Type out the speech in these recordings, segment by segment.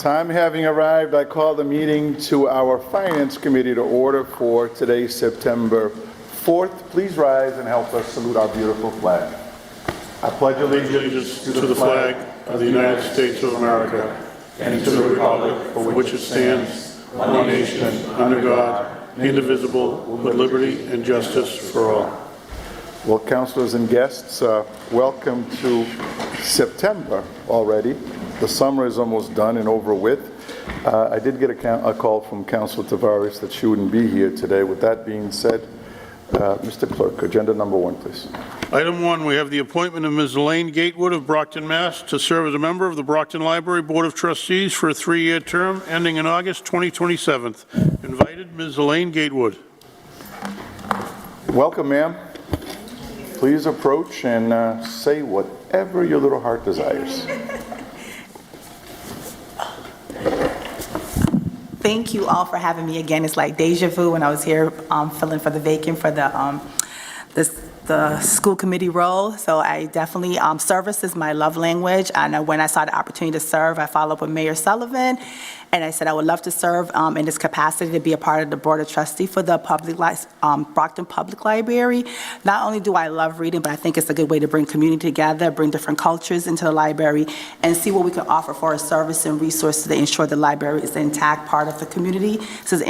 Time having arrived, I call the meeting to our Finance Committee to order for today, September 4th. Please rise and help us salute our beautiful flag. I pledge allegiance to the flag of the United States of America and to the republic for which it stands, one nation, under God, indivisible, with liberty and justice for all. Well, councilors and guests, welcome to September already. The summer is almost done and over with. I did get a call from Councilor Tavares that she wouldn't be here today. With that being said, Mr. Clerk, agenda number 1, please. Item 1, we have the appointment of Ms. Elaine Gatewood of Brockton, Mass. to serve as a member of the Brockton Library Board of Trustees for a 3-year term ending in August 2027. Invited, Ms. Elaine Gatewood. Welcome, ma'am. Please approach and say whatever your little heart desires. Thank you all for having me again. It's like deja vu when I was here filling for the vacant for the school committee role. So I definitely, service is my love language. And when I saw the opportunity to serve, I followed up with Mayor Sullivan. And I said I would love to serve in this capacity to be a part of the Board of Trustees for the Brockton Public Library. Not only do I love reading, but I think it's a good way to bring community together, bring different cultures into the library, and see what we can offer for a service and resources to ensure the library is an intact part of the community. This is an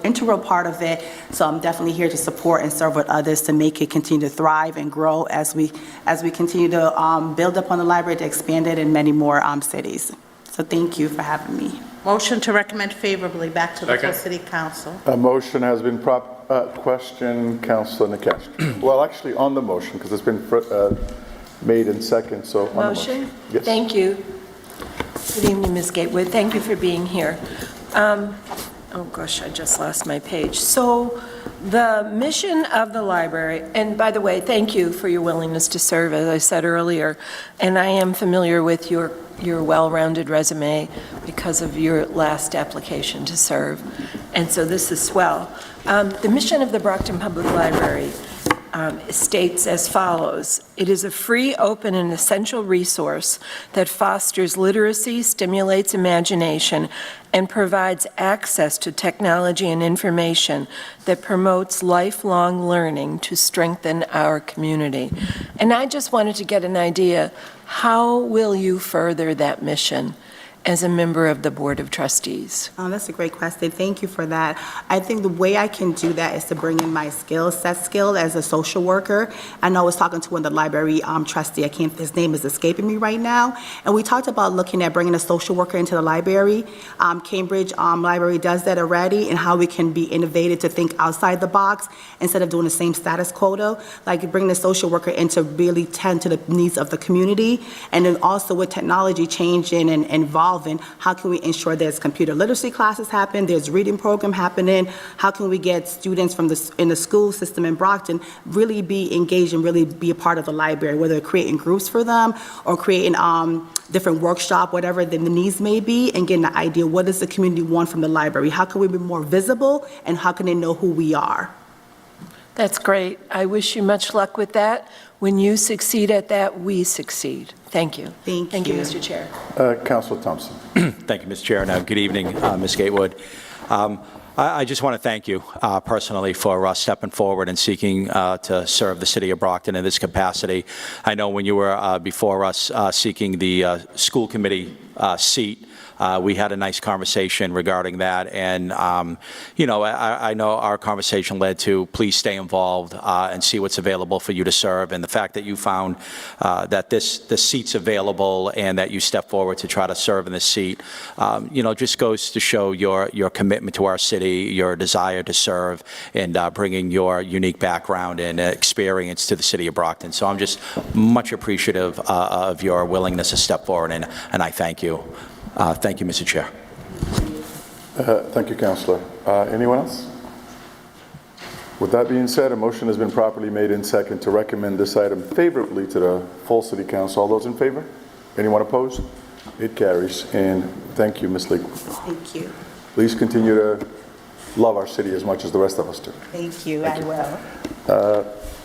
integral part of it. So I'm definitely here to support and serve with others to make it continue to thrive and grow as we continue to build upon the library, to expand it in many more cities. So thank you for having me. Motion to recommend favorably back to the full City Council. A motion has been question, Councilor Nikesh. Well, actually, on the motion, because it's been made in second, so on Motion? Yes. Thank you. Good evening, Ms. Gatewood. Thank you for being here. Oh gosh, I just lost my page. So the mission of the library, and by the way, thank you for your willingness to serve, as I said earlier, and I am familiar with your well-rounded resume because of your last application to serve, and so this is swell. The mission of the Brockton Public Library states as follows: it is a free, open, and essential resource that fosters literacy, stimulates imagination, and provides access to technology and information that promotes lifelong learning to strengthen our community. And I just wanted to get an idea, how will you further that mission as a member of the Board of Trustees? Oh, that's a great question. Thank you for that. I think the way I can do that is to bring in my skill as a social worker. I know I was talking to one of the library trustee, his name is escaping me right now, and we talked about looking at bringing a social worker into the library. Cambridge Library does that already, and how we can be innovative to think outside the box instead of doing the same status quo, like bringing a social worker in to really tend to the needs of the community. And then also with technology changing and evolving, how can we ensure there's computer literacy classes happen, there's reading program happening, how can we get students from in the school system in Brockton really be engaged and really be a part of the library, whether creating groups for them or creating different workshop, whatever the needs may be, and getting the idea, what does the community want from the library? How can we be more visible, and how can they know who we are? That's great. I wish you much luck with that. When you succeed at that, we succeed. Thank you. Thank you, Mr. Chair. Councilor Thompson. Thank you, Mr. Chair. Now, good evening, Ms. Gatewood. I just want to thank you personally for stepping forward and seeking to serve the city of Brockton in this capacity. I know when you were before us seeking the school committee seat, we had a nice conversation regarding that, and you know, I know our conversation led to please stay involved and see what's available for you to serve, and the fact that you found that the seat's available and that you step forward to try to serve in this seat, you know, just goes to show your commitment to our city, your desire to serve, and bringing your unique background and experience to the city of Brockton. So I'm just much appreciative of your willingness to step forward, and I thank you. Thank you, Mr. Chair. Thank you, Councillor. Anyone else? With that being said, a motion has been properly made in second to recommend this item favorably to the full City Council. All those in favor? Anyone opposed? It carries. And thank you, Ms. Lakewood. Thank you. Please continue to love our city as much as the rest of us do. Thank you. I will.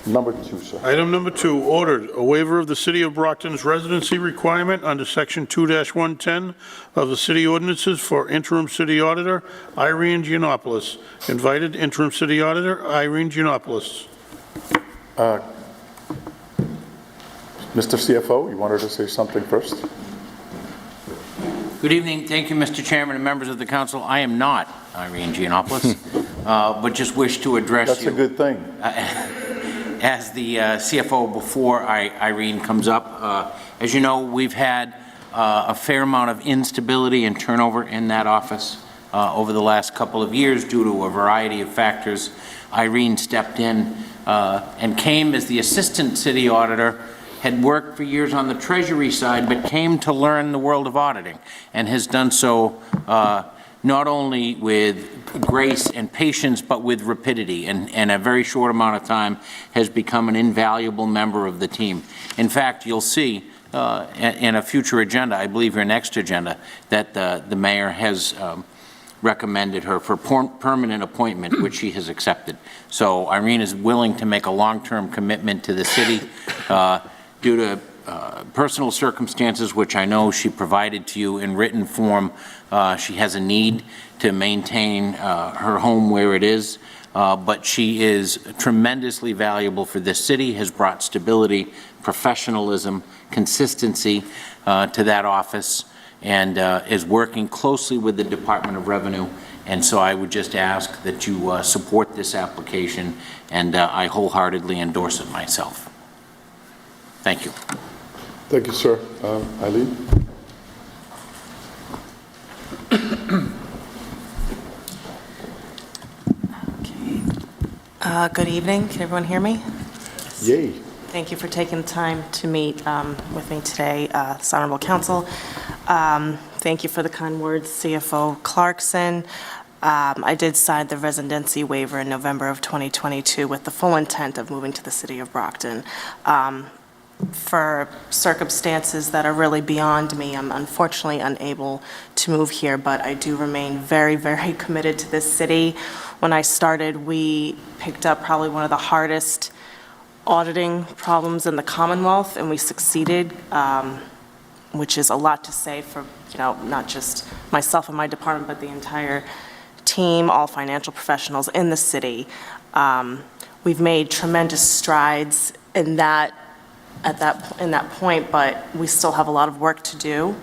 Number 2, sir. Item number 2, ordered, a waiver of the City of Brockton's residency requirement under Section 2-110 of the city ordinances for interim city auditor Irene Giannopoulos. Invited interim city auditor Irene Giannopoulos. Mr. CFO, you wanted to say something first? Good evening. Thank you, Mr. Chairman and members of the council. I am not Irene Giannopoulos, but just wish to address That's you a good thing. as the CFO before Irene comes up. As you know, we've had a fair amount of instability and turnover in that office over the last couple of years due to a variety of factors. Irene stepped in and came as the assistant city auditor, had worked for years on the Treasury side, but came to learn the world of auditing, and has done so not only with grace and patience, but with rapidity, and in a very short amount of time has become an invaluable member of the team. In fact, you'll see in a future agenda, I believe your next agenda, that the mayor has recommended her for permanent appointment, which she has accepted. So Irene is willing to make a long-term commitment to the city due to personal circumstances, which I know she provided to you in written form. She has a need to maintain her home where it is, but she is tremendously valuable for this city, has brought stability, professionalism, consistency to that office, and is working closely with the Department of Revenue. And so I would just ask that you support this application, and I wholeheartedly endorse it myself. Thank you. Thank you, sir. Eileen? Good evening. Can everyone hear me? Yay. Thank you for taking the time to meet with me today, this Honorable Council. Thank you for the kind words, CFO Clarkson. I did sign the residency waiver in November of 2022 with the full intent of moving to the city of Brockton. For circumstances that are really beyond me, I'm unfortunately unable to move here, but I do remain very, very committed to this city. When I started, we picked up probably one of the hardest auditing problems in the Commonwealth, and we succeeded, which is a lot to say for, not just myself and my department, but the entire team, all financial professionals in the city. We've made tremendous strides in that point, but we still have a lot of work to do.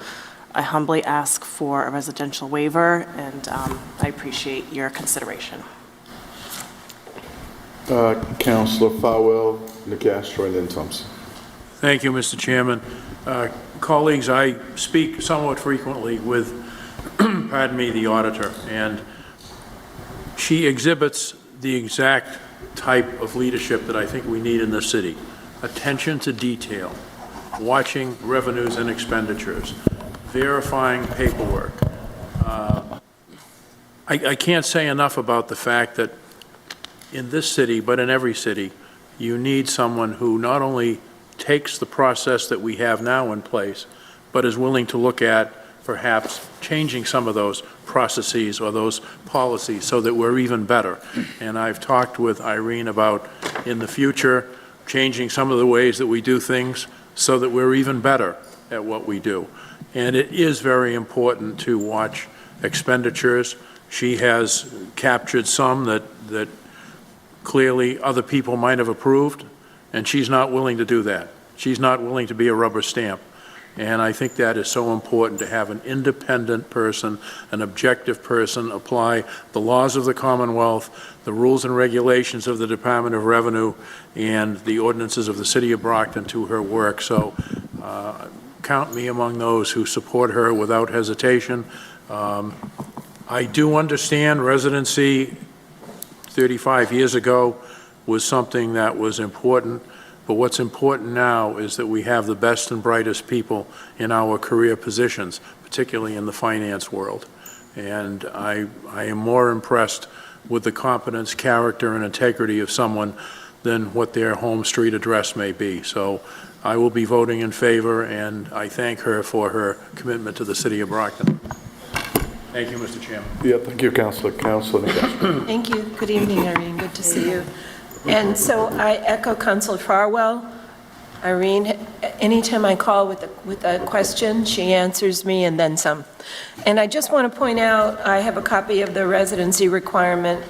I humbly ask for a residential waiver, and I appreciate your consideration. Councilor Farwell, Nicastro, and then Thompson. Thank you, Mr. Chairman. Colleagues, I speak somewhat frequently with, pardon me, the auditor, and she exhibits the exact type of leadership that I think we need in this city. Attention to detail, watching revenues and expenditures, verifying paperwork. I can't say enough about the fact that in this city, but in every city, you need someone who not only takes the process that we have now in place, but is willing to look at perhaps changing some of those processes or those policies so that we're even better. And I've talked with Irene about, in the future, changing some of the ways that we do things so that we're even better at what we do. And it is very important to watch expenditures. She has captured some that clearly other people might have approved, and she's not willing to do that. She's not willing to be a rubber stamp. And I think that is so important, to have an independent person, an objective person, apply the laws of the Commonwealth, the rules and regulations of the Department of Revenue, and the ordinances of the City of Brockton to her work. So count me among those who support her without hesitation. I do understand residency 35 years ago was something that was important. But what's important now is that we have the best and brightest people in our career positions, particularly in the finance world. And I am more impressed with the competence, character, and integrity of someone than what their home street address may be. So I will be voting in favor, and I thank her for her commitment to the city of Brockton. Thank you, Mr. Chairman. Yeah, thank you, Councilor. Councilor Nicastro. Thank you. Good evening, Irene. Good to see you. And so I echo Councilor Farwell. Irene, anytime I call with a question, she answers me and then some. And I just want to point out, I have a copy of the residency requirement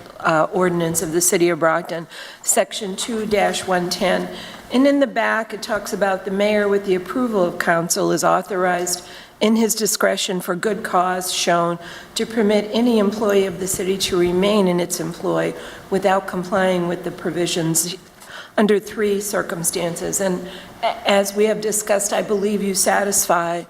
ordinance of the City of Brockton, Section 2-110. And in the back, it talks about the mayor, with the approval of council, is authorized in his discretion for good cause shown to permit any employee of the city to remain in its employ without complying with the provisions under 3 circumstances. And as we have discussed, I believe you satisfy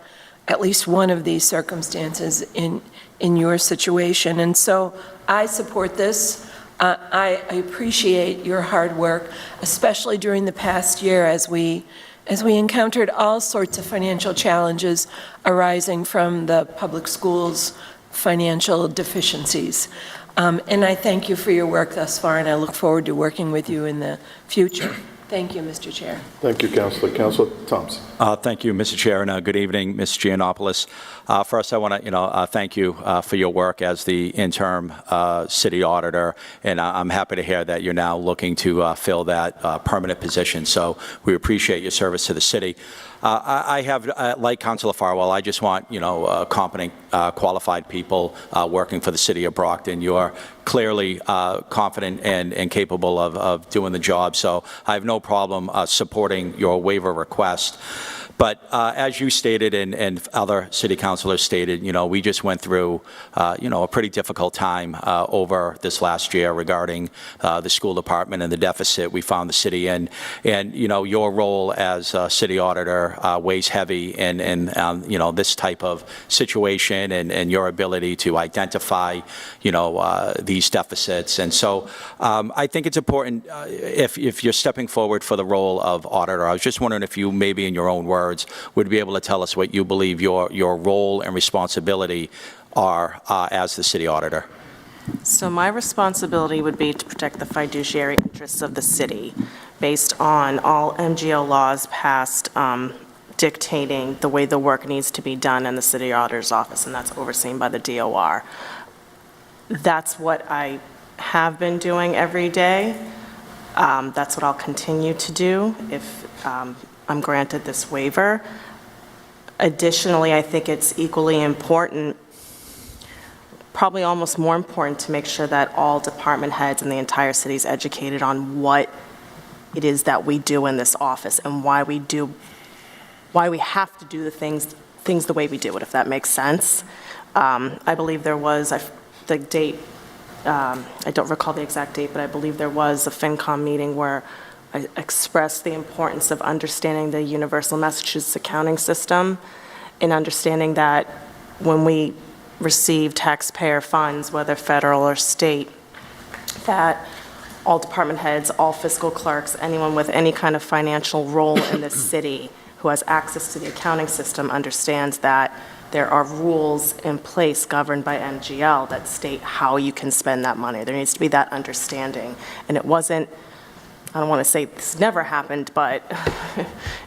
at least one of these circumstances in your situation. And so I support this. I appreciate your hard work, especially during the past year as we encountered all sorts of financial challenges arising from the public schools' financial deficiencies. And I thank you for your work thus far, and I look forward to working with you in the future. Thank you, Mr. Chair. Thank you, Councilor. Councilor Thompson. Thank you, Mr. Chair, and good evening, Ms. Giannopoulos. First, I want to, thank you for your work as the interim city auditor, and I'm happy to hear that you're now looking to fill that permanent position. So we appreciate your service to the city. I have, like Councilor Farwell, I just want, competent, qualified people working for the city of Brockton. You are clearly confident and capable of doing the job, so I have no problem supporting your waiver request. But as you stated and other city councilors stated, we just went through, a pretty difficult time over this last year regarding the school department and the deficit we found the city in. And, your role as city auditor weighs heavy in this type of situation and your ability to identify, these deficits. And so I think it's important if you're stepping forward for the role of auditor, I was just wondering if you maybe in your own words would be able to tell us what you believe your role and responsibility are as the city auditor. So my responsibility would be to protect the fiduciary interests of the city based on all MGL laws passed dictating the way the work needs to be done in the city auditor's office, and that's overseen by the DOR. That's what I have been doing every day. That's what I'll continue to do if I'm granted this waiver. Additionally, I think it's equally important, probably almost more important, to make sure that all department heads in the entire city is educated on what it is that we do in this office and why we have to do the things the way we do it, if that makes sense. I believe there was the date, I don't recall the exact date, but I believe there was a FinCom meeting where I expressed the importance of understanding the universal Massachusetts accounting system and understanding that when we receive taxpayer funds, whether federal or state, that all department heads, all fiscal clerks, anyone with any kind of financial role in this city who has access to the accounting system understands that there are rules in place governed by MGL that state how you can spend that money. There needs to be that understanding. And it wasn't, I don't want to say this never happened, but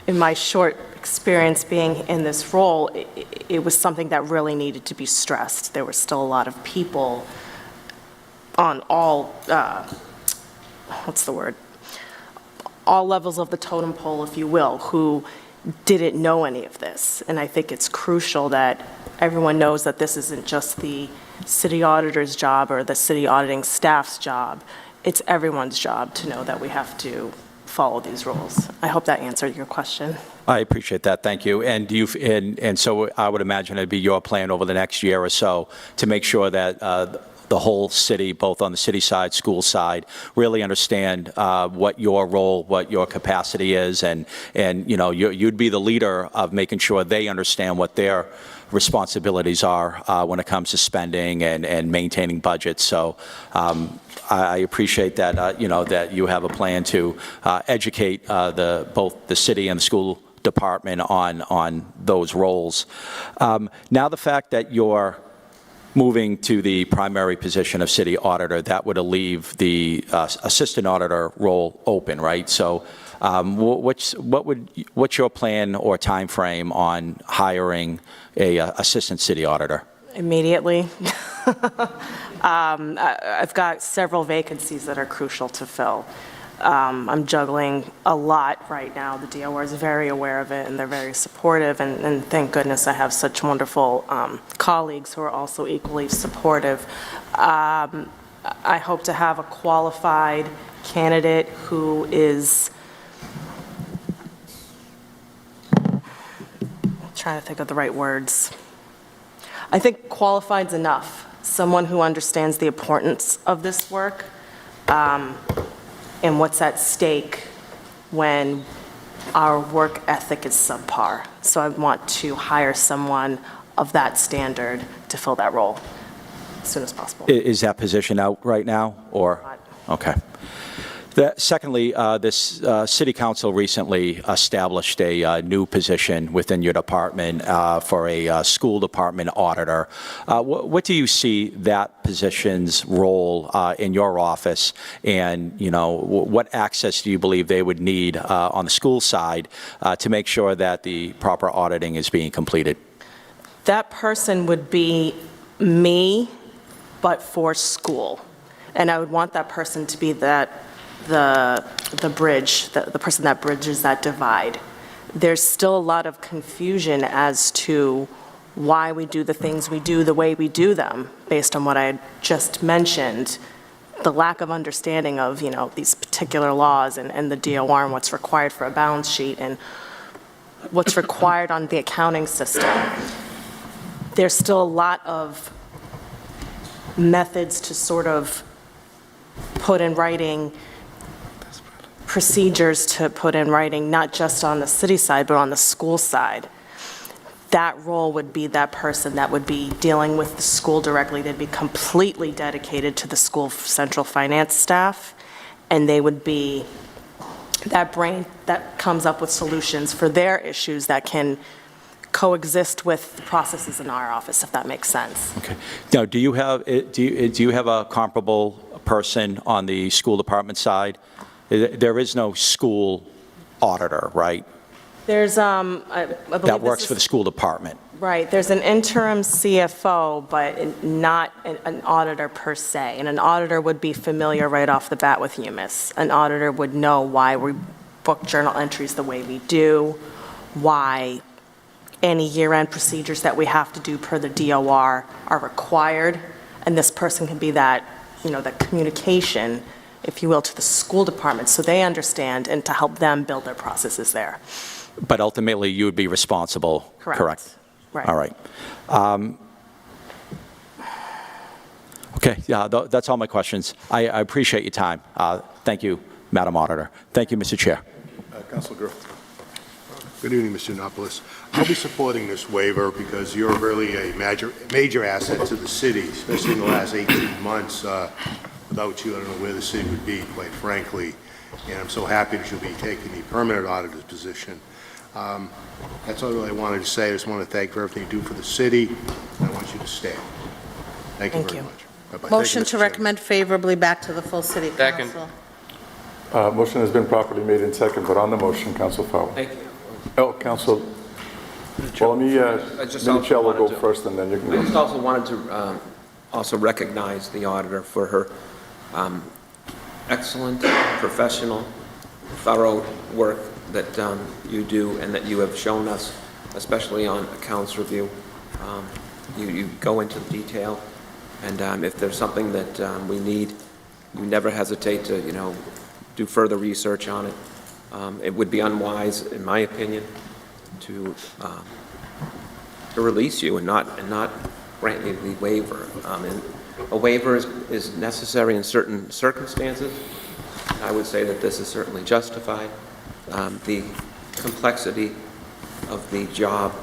in my short experience being in this role, it was something that really needed to be stressed. There were still a lot of people on all, all levels of the totem pole, if you will, who didn't know any of this. And I think it's crucial that everyone knows that this isn't just the city auditor's job or the city auditing staff's job. It's everyone's job to know that we have to follow these rules. I hope that answered your question. I appreciate that. Thank you. And and so I would imagine it'd be your plan over the next year or so to make sure that the whole city, both on the city side, school side, really understand what your role, what your capacity is, and you'd be the leader of making sure they understand what their responsibilities are when it comes to spending and maintaining budgets. So I appreciate that that you have a plan to educate both the city and the school department on those roles. Now the fact that you're moving to the primary position of city auditor, that would leave the assistant auditor role open, right? So what's your plan or time frame on hiring a assistant city auditor? Immediately. I've got several vacancies that are crucial to fill. I'm juggling a lot right now. The DOR is very aware of it, and they're very supportive, and thank goodness I have such wonderful colleagues who are also equally supportive. I hope to have a qualified candidate who is, I'm trying to think of the right words. I think qualified's enough. Someone who understands the importance of this work and what's at stake when our work ethic is subpar. So I want to hire someone of that standard to fill that role as soon as possible. Is that position out right now, or? Okay. Secondly, this City Council recently established a new position within your department for a school department auditor. What do you see that position's role in your office, and what access do you believe they would need on the school side to make sure that the proper auditing is being completed? That person would be me, but for school. And I would want that person to be the bridge, the person that bridges that divide. There's still a lot of confusion as to why we do the things we do the way we do them, based on what I just mentioned, the lack of understanding of, these particular laws and the DOR and what's required for a balance sheet and what's required on the accounting system. There's still a lot of methods to sort of put in writing, procedures to put in writing, not just on the city side, but on the school side. That role would be that person that would be dealing with the school directly. They'd be completely dedicated to the school central finance staff, and they would be that brain that comes up with solutions for their issues that can coexist with the processes in our office, if that makes sense. Okay. Now, do you have a comparable person on the school department side? There is no school auditor, right? There's, I believe That works for the school department. Right, there's an interim CFO, but not an auditor per se. And an auditor would be familiar right off the bat with UMIS. An auditor would know why we book journal entries the way we do, why any year-end procedures that we have to do per the DOR are required. And this person can be that, that communication, if you will, to the school department so they understand and to help them build their processes there. But ultimately, you would be responsible, correct? Right. All right. Okay, yeah, that's all my questions. I appreciate your time. Thank you, Madam Auditor. Thank you, Mr. Chair. Councilor Grill. Good evening, Mr. Anopoulos. I'll be supporting this waiver because you're really a major asset to the city, especially in the last 18 months. Without you, I don't know where the city would be, quite frankly. And I'm so happy that you'll be taking the permanent auditor's position. That's all I wanted to say. I just want to thank you for everything you do for the city, and I want you to stay. Thank you very much. Bye-bye. Motion Thank to you, Mr. Chairman. recommend favorably back to the full city council. Motion has been properly made in second, but on the motion, Council Fowler. Thank you. Oh, Council. Well, let me, Minicello go first, and then you can I go. just also wanted to also recognize the auditor for her excellent, professional, thorough work that you do and that you have shown us, especially on accounts review. You go into the detail, and if there's something that we need, you never hesitate to, do further research on it. It would be unwise, in my opinion, to release you and not grant you the waiver. And a waiver is necessary in certain circumstances. I would say that this is certainly justified. The complexity of the job,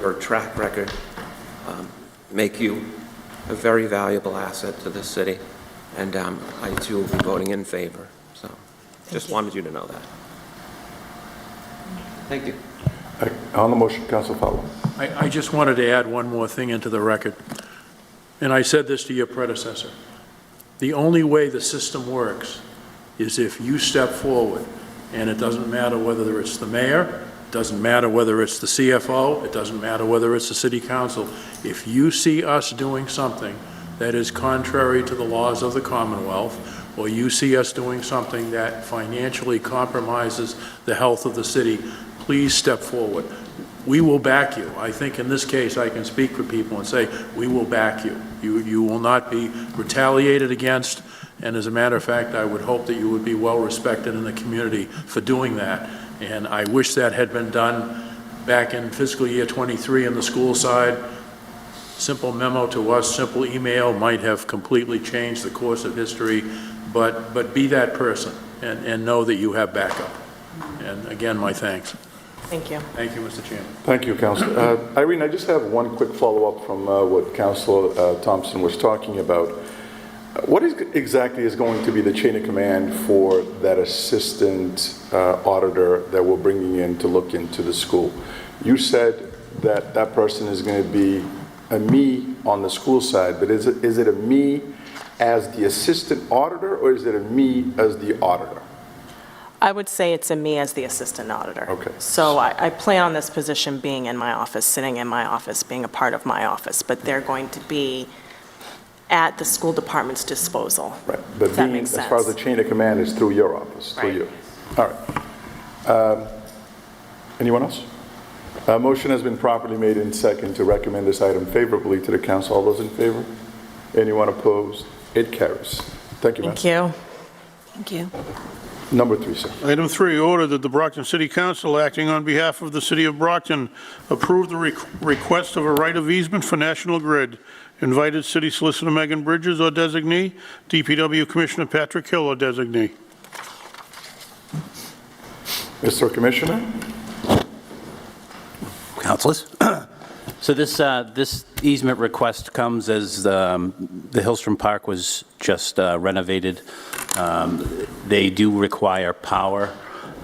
your track record, make you a very valuable asset to the city, and I too will be voting in favor. So, just wanted you to know that. Thank you. On the motion, Council Fowler. I just wanted to add one more thing into the record, and I said this to your predecessor. The only way the system works is if you step forward, and it doesn't matter whether it's the mayor, it doesn't matter whether it's the CFO, it doesn't matter whether it's the city council. If you see us doing something that is contrary to the laws of the Commonwealth, or you see us doing something that financially compromises the health of the city, please step forward. We will back you. I think in this case, I can speak for people and say, we will back you. You will not be retaliated against, and as a matter of fact, I would hope that you would be well respected in the community for doing that. And I wish that had been done back in fiscal year 23 on the school side. Simple memo to us, simple email might have completely changed the course of history, but be that person and know that you have backup. And again, my thanks. Thank you. Thank you, Mr. Chairman. Thank you, Councilor. Irene, I just have one quick follow-up from what Councilor Thompson was talking about. What exactly is going to be the chain of command for that assistant auditor that we're bringing in to look into the school? You said that that person is going to be a me on the school side, but is it a me as the assistant auditor, or is it a me as the auditor? I would say it's a me as the assistant auditor. Okay. So I plan on this position being in my office, sitting in my office, being a part of my office, but they're going to be at the school department's disposal. Right, but If that being, makes as far as the sense. chain of command is through your office, through Right. you. All right. Anyone else? A motion has been properly made in second to recommend this item favorably to the council. All those in favor? Anyone opposed? It carries. Thank you, ma'am. Thank you. Thank you. Number 3, sir. Item 3, order that the Brockton City Council, acting on behalf of the City of Brockton, approve the request of a right of easement for National Grid. Invited City Solicitor Megan Bridges or designee, DPW Commissioner Patrick Hill or designee. Mr. Commissioner? Councilors. So this easement request comes as the Hillstrom Park was just renovated. They do require power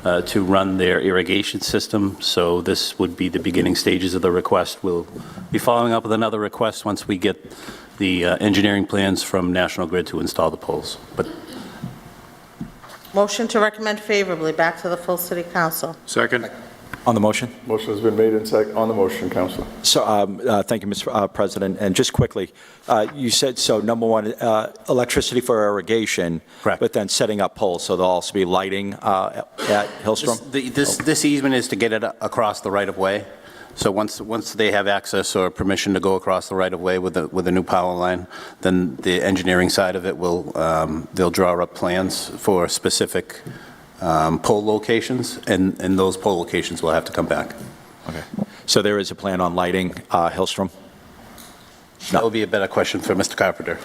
to run their irrigation system, so this would be the beginning stages of the request. We'll be following up with another request once we get the engineering plans from National Grid to install the poles. But Motion to recommend favorably back to the full city council. Second. On the motion? Motion has been made in second. On the motion, Councilor. So, thank you, Mr. President. And just quickly, you said, so number one, electricity for irrigation. Correct. But then setting up poles, so there'll also be lighting at Hillstrom? This easement is to get it across the right-of-way. So once they have access or permission to go across the right-of-way with a new power line, then the engineering side of it will, they'll draw up plans for specific pole locations, and those pole locations will have to come back. Okay. So there is a plan on lighting Hillstrom? That would be a better question for Mr. Carpenter.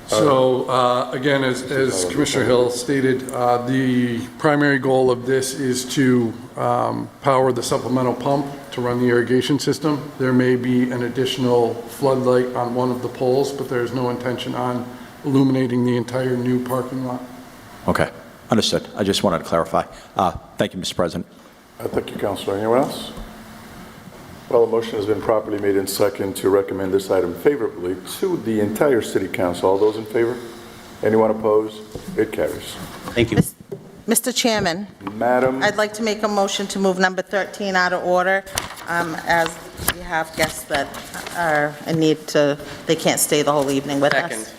So, again, as Commissioner Hill stated, the primary goal of this is to power the supplemental pump to run the irrigation system. There may be an additional floodlight on one of the poles, but there's no intention on illuminating the entire new parking lot. Okay, understood. I just wanted to clarify. Thank you, Mr. President. Thank you, Councilor. Anyone else? Well, a motion has been properly made in second to recommend this item favorably to the entire City Council. All those in favor? Anyone opposed? It carries. Thank you. Mr. Chairman, Madam, I'd like to make a motion to move number 13 out of order, as we have guests that are in need to, they can't stay the whole evening with us.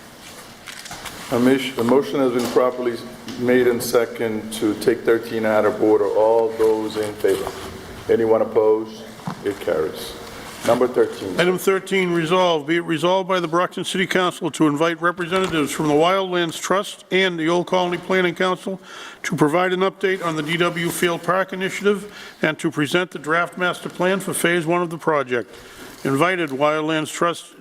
a motion has been properly made in second to take 13 out of order. All those in favor? Anyone opposed? It carries. Number 13. Item 13, resolved. Be it resolved by the Brockton City Council to invite representatives from the Wildlands Trust and the Old Colony Planning Council to provide an update on the DW Field Park Initiative and to present the draft master plan for Phase 1 of the project. Invited Wildlands Trust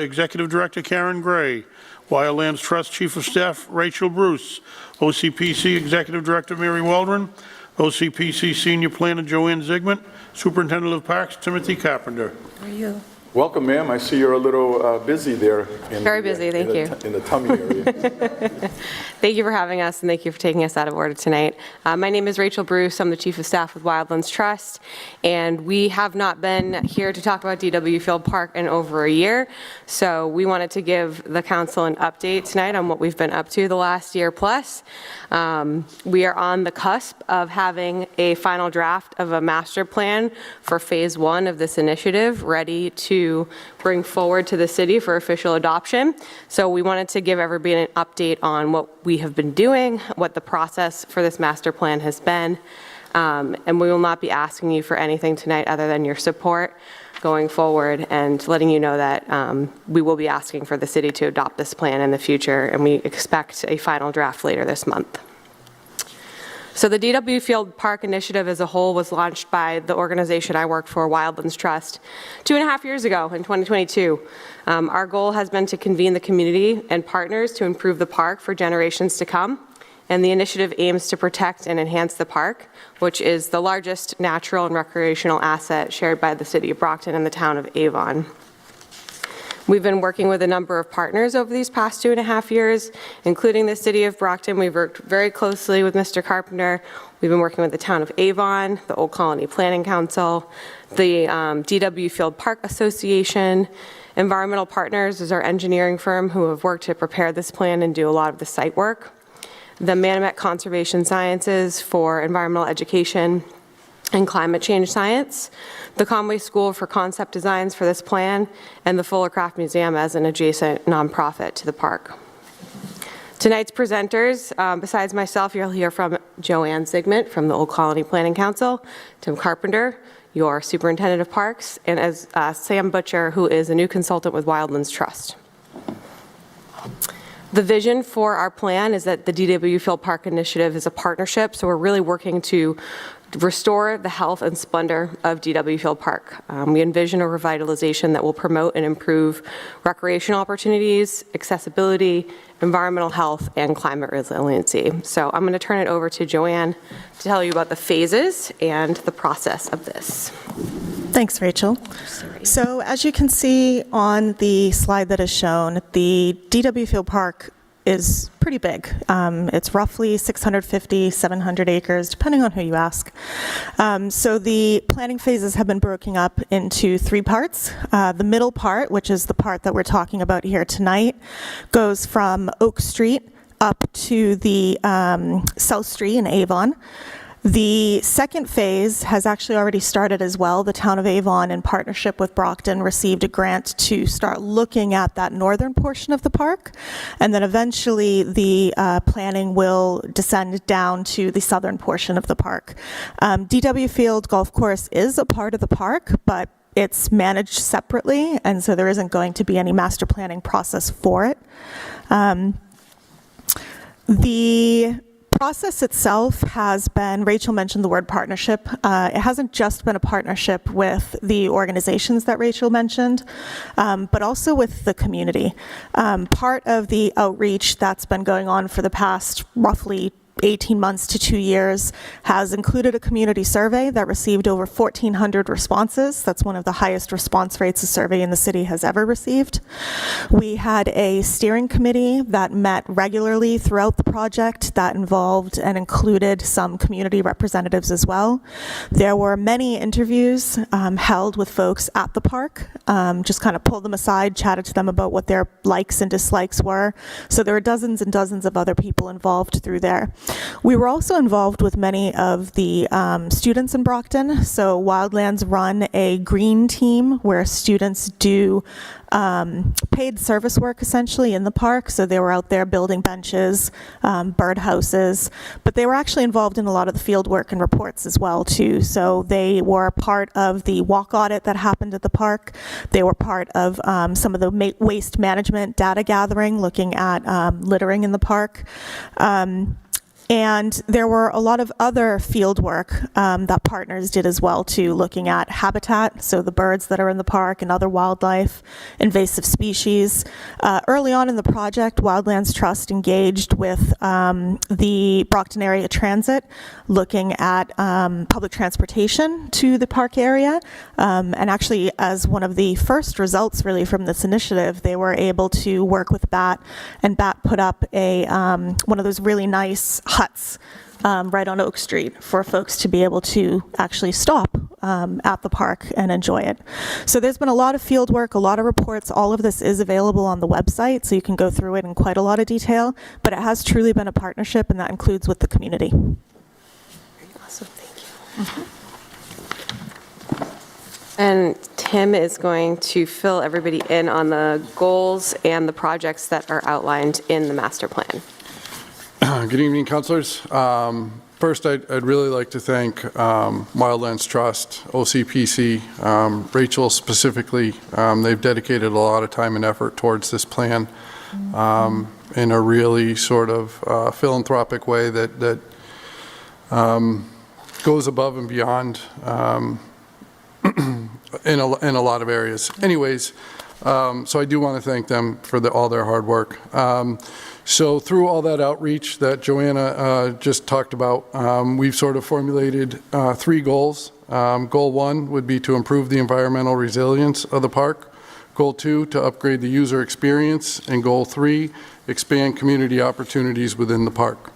Executive Director Karen Gray, Wildlands Trust Chief of Staff Rachel Bruce, OCPC Executive Director Mary Waldron, OCPC Senior Planner Joanne Zigmund, Superintendent of Parks Timothy Carpenter. How are you? Welcome, ma'am. I see you're a little busy there. Very busy, thank you. In the tummy area. Thank you for having us, and thank you for taking us out of order tonight. My name is Rachel Bruce. I'm the Chief of Staff with Wildlands Trust, and we have not been here to talk about DW Field Park in over a year, so we wanted to give the council an update tonight on what we've been up to the last year plus. We are on the cusp of having a final draft of a master plan for Phase 1 of this initiative ready to to bring forward to the city for official adoption. So we wanted to give everybody an update on what we have been doing, what the process for this master plan has been, and we will not be asking you for anything tonight other than your support going forward and letting you know that we will be asking for the city to adopt this plan in the future, and we expect a final draft later this month. So the DW Field Park Initiative as a whole was launched by the organization I work for, Wildlands Trust, 2.5 years ago in 2022. Our goal has been to convene the community and partners to improve the park for generations to come. And the initiative aims to protect and enhance the park, which is the largest natural and recreational asset shared by the city of Brockton and the town of Avon. We've been working with a number of partners over these past 2.5 years, including the city of Brockton. We've worked very closely with Mr. Carpenter. We've been working with the town of Avon, the Old Colony Planning Council, the DW Field Park Association. Environmental Partners is our engineering firm who have worked to prepare this plan and do a lot of the site work. The Manomet Conservation Sciences for environmental education and climate change science, the Conway School for concept designs for this plan, and the Fuller Craft Museum as an adjacent nonprofit to the park. Tonight's presenters, besides myself, you'll hear from Joanne Zygmunt from the Old Colony Planning Council, Tim Carpenter, your Superintendent of Parks, and as Sam Butcher, who is a new consultant with Wildlands Trust. The vision for our plan is that the DW Field Park Initiative is a partnership, so we're really working to restore the health and splendor of DW Field Park. We envision a revitalization that will promote and improve recreational opportunities, accessibility, environmental health, and climate resiliency. So I'm going to turn it over to Joanne to tell you about the phases and the process of this. Thanks, Rachel. So as you can see on the slide that is shown, the DW Field Park is pretty big. It's roughly 650, 700 acres, depending on who you ask. So the planning phases have been broken up into 3 parts. The middle part, which is the part that we're talking about here tonight, goes from Oak Street up to the South Street in Avon. The second phase has actually already started as well. The town of Avon, in partnership with Brockton, received a grant to start looking at that northern portion of the park. And then eventually the planning will descend down to the southern portion of the park. DW Field Golf Course is a part of the park, but it's managed separately, and so there isn't going to be any master planning process for it. The process itself has been, Rachel mentioned the word partnership. It hasn't just been a partnership with the organizations that Rachel mentioned, but also with the community. Part of the outreach that's been going on for the past roughly 18 months to 2 years has included a community survey that received over 1,400 responses. That's one of the highest response rates a survey in the city has ever received. We had a steering committee that met regularly throughout the project that involved and included some community representatives as well. There were many interviews held with folks at the park, just kind of pulled them aside, chatted to them about what their likes and dislikes were. So there were dozens and dozens of other people involved through there. We were also involved with many of the students in Brockton. So Wildlands run a green team where students do paid service work essentially in the park. So they were out there building benches, bird houses, but they were actually involved in a lot of the field work and reports as well too. So they were part of the walk audit that happened at the park. They were part of some of the waste management data gathering, looking at littering in the park. And there were a lot of other field work that partners did as well too, looking at habitat, so the birds that are in the park and other wildlife, invasive species. Early on in the project, Wildlands Trust engaged with the Brockton Area Transit, looking at public transportation to the park area. And actually, as one of the first results really from this initiative, they were able to work with BAT, and BAT put up a one of those really nice huts right on Oak Street for folks to be able to actually stop at the park and enjoy it. So there's been a lot of field work, a lot of reports. All of this is available on the website, so you can go through it in quite a lot of detail. But it has truly been a partnership, and that includes with the community. Awesome, thank you. And Tim is going to fill everybody in on the goals and the projects that are outlined in the master plan. Good evening, councilors. First, I'd really like to thank Wildlands Trust, OCPC, Rachel specifically. They've dedicated a lot of time and effort towards this plan in a really sort of philanthropic way that goes above and beyond in a lot of areas. Anyways, so I do want to thank them for all their hard work. So through all that outreach that Joanna just talked about, we've sort of formulated 3 goals. Goal 1 would be to improve the environmental resilience of the park. Goal 2, to upgrade the user experience. And Goal 3, expand community opportunities within the park.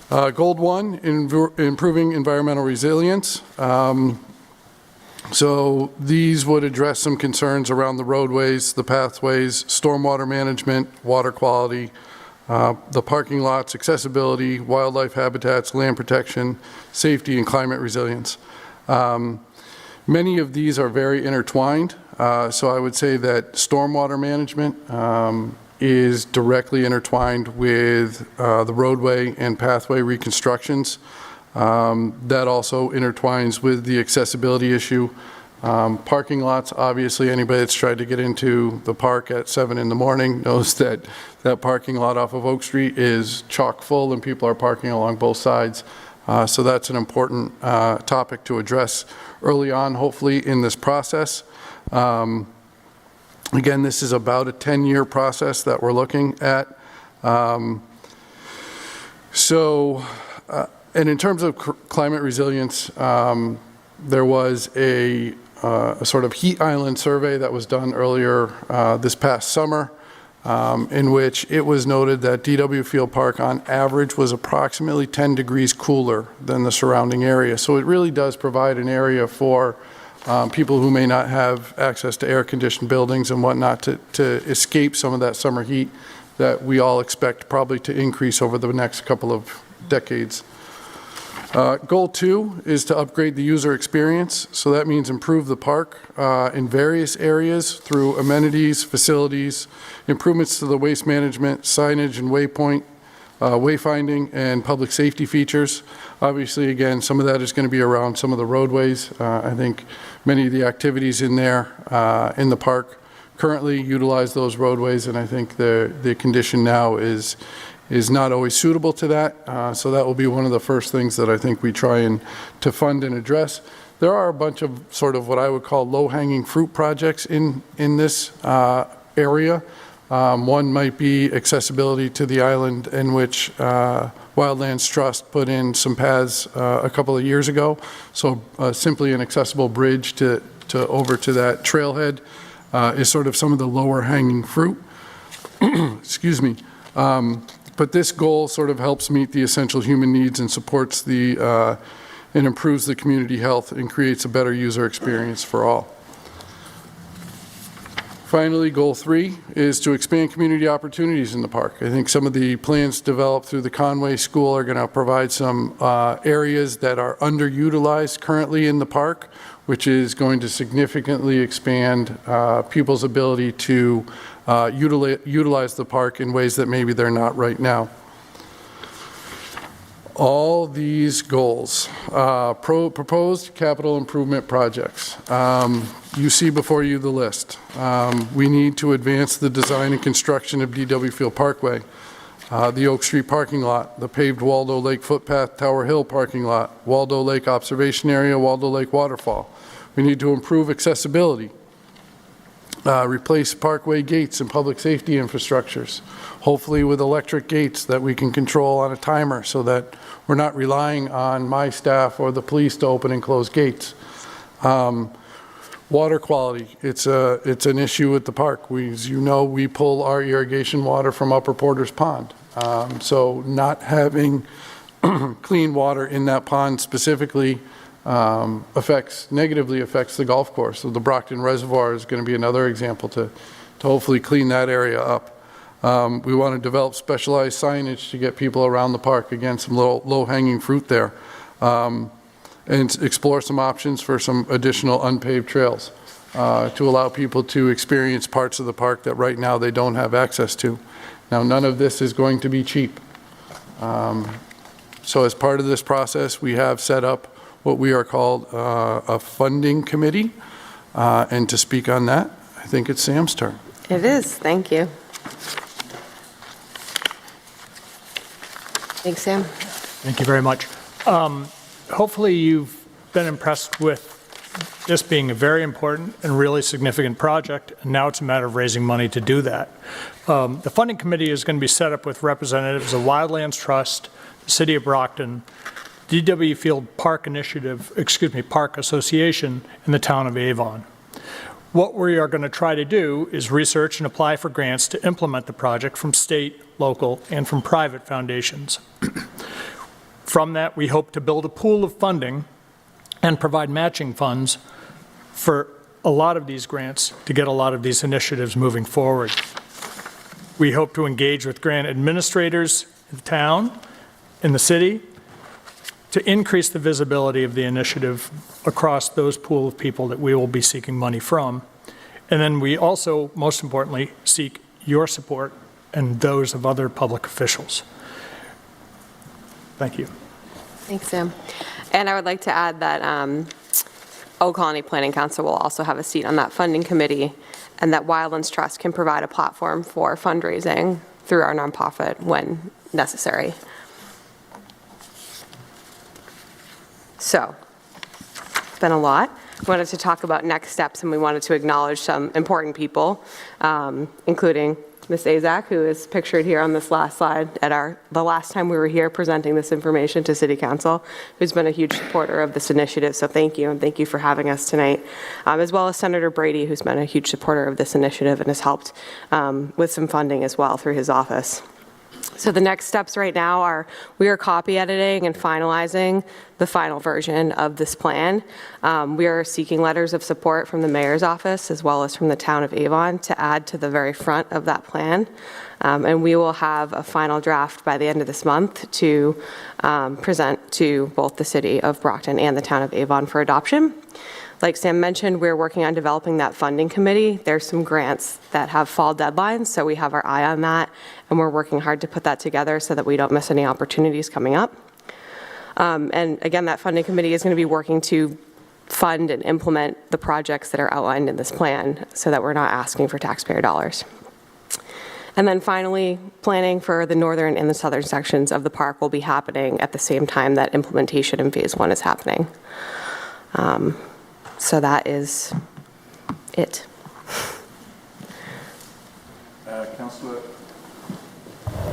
Goal 1, improving environmental resilience. So these would address some concerns around the roadways, the pathways, stormwater management, water quality, the parking lots, accessibility, wildlife habitats, land protection, safety, and climate resilience. Many of these are very intertwined, so I would say that stormwater management is directly intertwined with the roadway and pathway reconstructions. That also intertwines with the accessibility issue. Parking lots, obviously anybody that's tried to get into the park at 7 in the morning knows that that parking lot off of Oak Street is chock full and people are parking along both sides. So that's an important topic to address early on, hopefully in this process. Again, this is about a 10-year process that we're looking at. And in terms of climate resilience, there was a sort of heat island survey that was done earlier this past summer, in which it was noted that DW Field Park on average was approximately 10 degrees cooler than the surrounding area. So it really does provide an area for people who may not have access to air-conditioned buildings and whatnot to escape some of that summer heat that we all expect probably to increase over the next couple of decades. Goal 2 is to upgrade the user experience. So that means improve the park in various areas through amenities, facilities, improvements to the waste management, signage and wayfinding, and public safety features. Obviously, again, some of that is going to be around some of the roadways. I think many of the activities in there in the park currently utilize those roadways, and I think the condition now is not always suitable to that. So that will be one of the first things that I think we try to fund and address. There are a bunch of sort of what I would call low-hanging fruit projects in this area. One might be accessibility to the island, in which Wildlands Trust put in some paths a couple of years ago. So simply an accessible bridge to over to that trailhead is sort of some of the lower hanging fruit. Excuse me. But this goal sort of helps meet the essential human needs and supports and improves the community health and creates a better user experience for all. Finally, Goal 3 is to expand community opportunities in the park. I think some of the plans developed through the Conway School are going to provide some areas that are underutilized currently in the park, which is going to significantly expand people's ability to utilize the park in ways that maybe they're not right now. All these goals, proposed capital improvement projects. You see before you the list. We need to advance the design and construction of DW Field Parkway, the Oak Street parking lot, the paved Waldo Lake footpath, Tower Hill parking lot, Waldo Lake observation area, Waldo Lake waterfall. We need to improve accessibility. Replace parkway gates and public safety infrastructures, hopefully with electric gates that we can control on a timer so that we're not relying on my staff or the police to open and close gates. Water quality, it's an issue at the park. As you know, we pull our irrigation water from Upper Porter's Pond. So not having clean water in that pond specifically negatively affects the golf course. So the Brockton Reservoir is going to be another example to hopefully clean that area up. We want to develop specialized signage to get people around the park. Again, some low-hanging fruit there. and explore some options for some additional unpaved trails to allow people to experience parts of the park that right now they don't have access to. Now, none of this is going to be cheap. So as part of this process, we have set up what we are called a funding committee. And to speak on that, I think it's Sam's turn. It is, thank you. Thanks, Sam. Thank you very much. Hopefully you've been impressed with this being a very important and really significant project, and now it's a matter of raising money to do that. The funding committee is going to be set up with representatives of Wildlands Trust, the City of Brockton, DW Field Park Park Association, and the Town of Avon. What we are going to try to do is research and apply for grants to implement the project from state, local, and from private foundations. From that, we hope to build a pool of funding and provide matching funds for a lot of these grants to get a lot of these initiatives moving forward. We hope to engage with grant administrators in the town, in the city, to increase the visibility of the initiative across those pool of people that we will be seeking money from. And then we also, most importantly, seek your support and those of other public officials. Thank you. Thanks, Sam. And I would like to add that Old Colony Planning Council will also have a seat on that funding committee, and that Wildlands Trust can provide a platform for fundraising through our nonprofit when necessary. So, it's been a lot. We wanted to talk about next steps, and we wanted to acknowledge some important people, including Ms. Azak, who is pictured here on this last slide at the last time we were here presenting this information to City Council, who's been a huge supporter of this initiative. So thank you, and thank you for having us tonight. As well as Senator Brady, who's been a huge supporter of this initiative and has helped with some funding as well through his office. So the next steps right now are we are copy editing and finalizing the final version of this plan. We are seeking letters of support from the mayor's office as well as from the town of Avon to add to the very front of that plan. And we will have a final draft by the end of this month to present to both the city of Brockton and the town of Avon for adoption. Like Sam mentioned, we're working on developing that funding committee. There's some grants that have fall deadlines, so we have our eye on that, and we're working hard to put that together so that we don't miss any opportunities coming up. And again, that funding committee is going to be working to fund and implement the projects that are outlined in this plan so that we're not asking for taxpayer dollars. And then finally, planning for the northern and the southern sections of the park will be happening at the same time that implementation in phase 1 is happening. So that is it.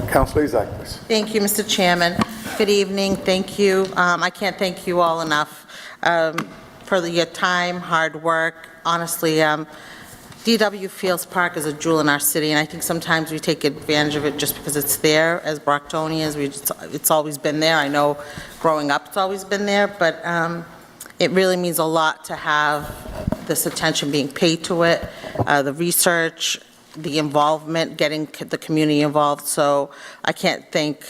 Councilor Isaac, please. Thank you, Mr. Chairman. Good evening. Thank you. I can't thank you all enough for your time, hard work. Honestly, DW Fields Park is a jewel in our city, and I think sometimes we take advantage of it just because it's there. As Brocktonians, it's always been there. I know growing up it's always been there, but it really means a lot to have this attention being paid to it, the research, the involvement, getting the community involved. So I can't thank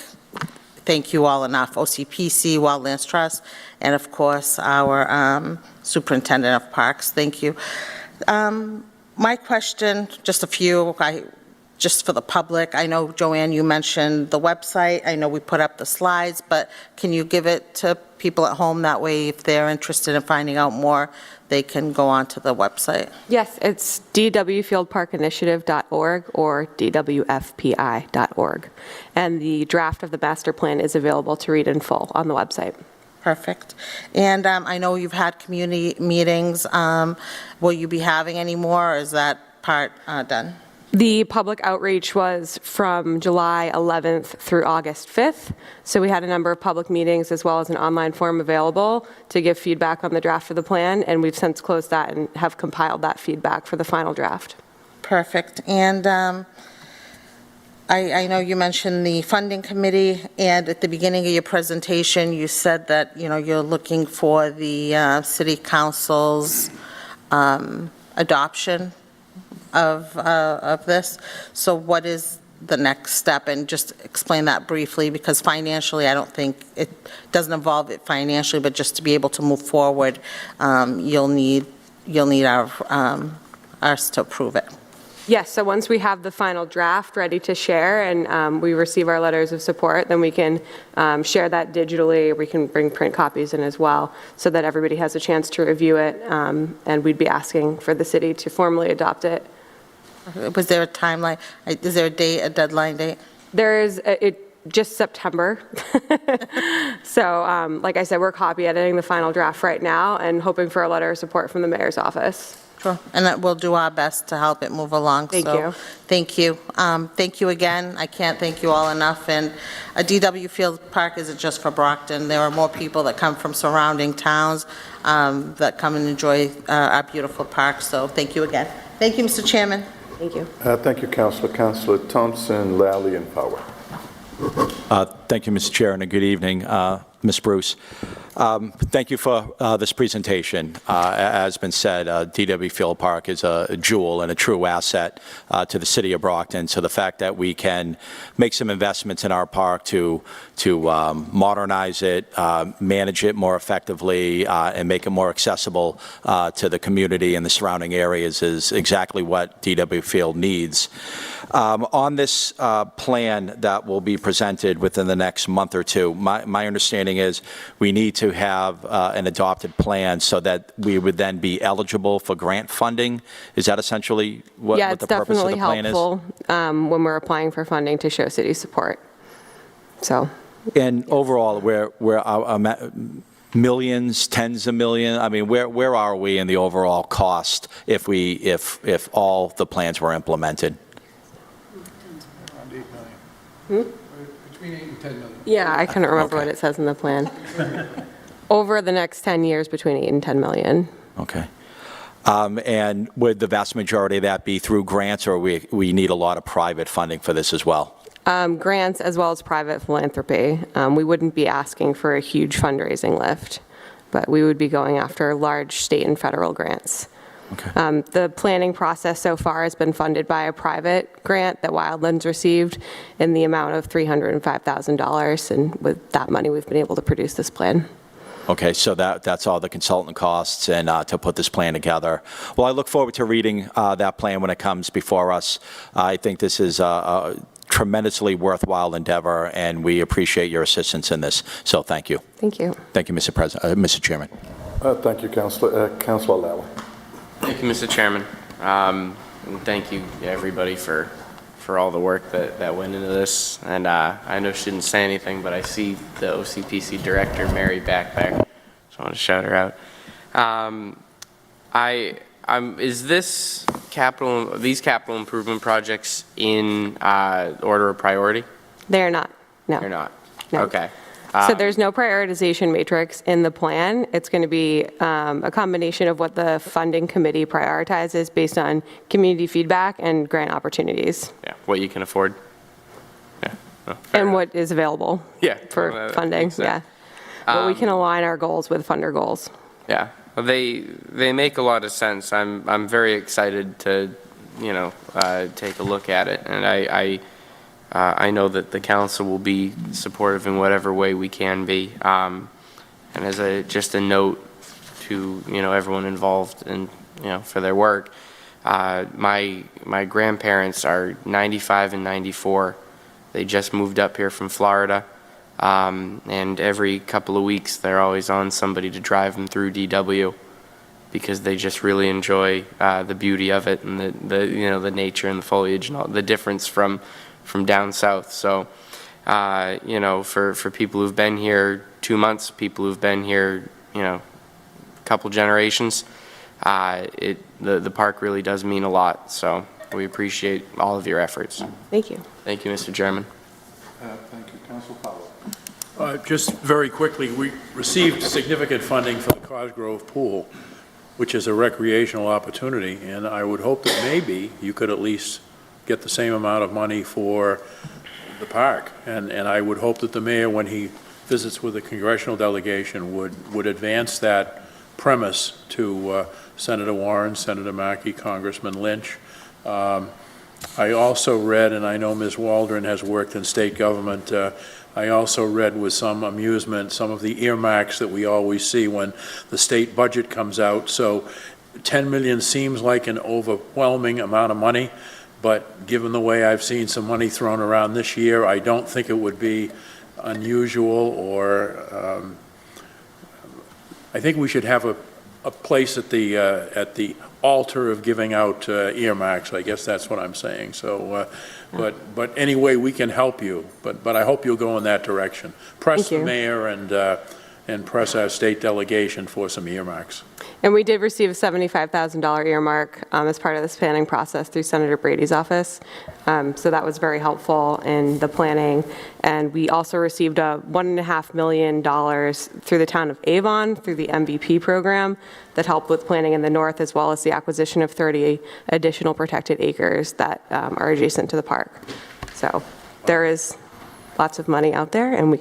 you all enough. OCPC, Wildlands Trust, and of course our Superintendent of Parks. Thank you. My question, just a few, just for the public. I know, Joanne, you mentioned the website. I know we put up the slides, but can you give it to people at home? That way, if they're interested in finding out more, they can go onto the website. Yes, it's dwfieldparkinitiative.org or dwfpi.org. And the draft of the master plan is available to read in full on the website. Perfect. And I know you've had community meetings. Will you be having any more, or is that part done? The public outreach was from July 11th through August 5th. So we had a number of public meetings as well as an online form available to give feedback on the draft of the plan, and we've since closed that and have compiled that feedback for the final draft. Perfect. And I know you mentioned the funding committee, and at the beginning of your presentation, you said that, you know, you're looking for the city council's adoption of this. So what is the next step, and just explain that briefly, because financially, I don't think, it doesn't involve it financially, but just to be able to move forward, you'll need us to approve it. Yes, so once we have the final draft ready to share and we receive our letters of support, then we can share that digitally. We can bring print copies in as well so that everybody has a chance to review it. And we'd be asking for the city to formally adopt it. Was there a timeline? Is there a date, a deadline date? There is, just September. So like I said, we're copy editing the final draft right now and hoping for a letter of support from the mayor's office. Sure. And that we'll do our best to help it move along. Thank So, you. Thank you. Thank you again. I can't thank you all enough. And a DW Field Park isn't just for Brockton. There are more people that come from surrounding towns that come and enjoy our beautiful park. So thank you again. Thank you, Mr. Chairman. Thank you. Thank you, Councilor. Councilor Thompson, Lally, and Power. Thank you, Mr. Chair, and a good evening, Ms. Bruce. Thank you for this presentation. As been said, DW Field Park is a jewel and a true asset to the city of Brockton. So the fact that we can make some investments in our park to modernize it, manage it more effectively, and make it more accessible to the community and the surrounding areas is exactly what DW Field needs. On this plan that will be presented within the next month or two, my understanding is we need to have an adopted plan so that we would then be eligible for grant funding. Is that essentially what the purpose of the plan is? Yeah, it's definitely helpful when we're applying for funding to show city support. So. And overall, we're millions, tens of millions. I mean, where are we in the overall cost if all the plans were implemented? Between 8 and 10 million. Yeah, I couldn't remember Okay. what it says in the plan. Over the next 10 years, between 8 and 10 million. Okay. And would the vast majority of that be through grants, or we need a lot of private funding for this as well? Grants as well as private philanthropy. We wouldn't be asking for a huge fundraising lift, but we would be going after large state and federal grants. Okay. The planning process so far has been funded by a private grant that Wildlands received in the amount of $305,000, and with that money, we've been able to produce this plan. Okay, so that's all the consultant costs and to put this plan together. Well, I look forward to reading that plan when it comes before us. I think this is a tremendously worthwhile endeavor, and we appreciate your assistance in this. So thank you. Thank you. Thank you, Mr. Chairman. Thank you, Councilor. Councilor Lally. Thank you, Mr. Chairman. And thank you, everybody, for all the work that went into this. And I know she didn't say anything, but I see the OCPC director, Mary, back there. So I want to shout her out. Is this these capital improvement projects in order of priority? They're not, no. They're not? No. Okay. So there's no prioritization matrix in the plan. It's going to be a combination of what the funding committee prioritizes based on community feedback and grant opportunities. Yeah, what you can afford. Yeah. No, And what is available Yeah, for well, that funding, makes sense. yeah. But we can align our goals with funder goals. Yeah, well, they make a lot of sense. I'm very excited to, take a look at it, and I know that the council will be supportive in whatever way we can be. And as just a note to everyone involved and for their work, my grandparents are 95 and 94. They just moved up here from Florida. And every couple of weeks, they're always on somebody to drive them through DW because they just really enjoy the beauty of it and the nature and the foliage and all the difference from down south. So, for people who've been here 2 months, people who've been here, a couple generations, the park really does mean a lot. So we appreciate all of your efforts. Thank you. Thank you, Mr. Chairman. Thank you, Councilor Powell. Just very quickly, we received significant funding for the Cosgrove Pool, which is a recreational opportunity, and I would hope that maybe you could at least get the same amount of money for the park. And I would hope that the mayor, when he visits with the congressional delegation, would advance that premise to Senator Warren, Senator Mackey, Congressman Lynch, I also read, and I know Ms. Waldron has worked in state government, I also read with some amusement some of the earmarks that we always see when the state budget comes out. So 10 million seems like an overwhelming amount of money, but given the way I've seen some money thrown around this year, I don't think it would be unusual or I think we should have a place at the altar of giving out earmarks. I guess that's what I'm saying. So, but anyway, we can help you. But I hope you'll go in that direction. Press the mayor and press our state delegation for some earmarks. And we did receive a $75,000 earmark as part of this planning process through Senator Brady's office. So that was very helpful in the planning. And we also received a $1.5 million through the town of Avon through the MVP program that helped with planning in the north, as well as the acquisition of 30 additional protected acres that are adjacent to the park. So there is lots of money out there, and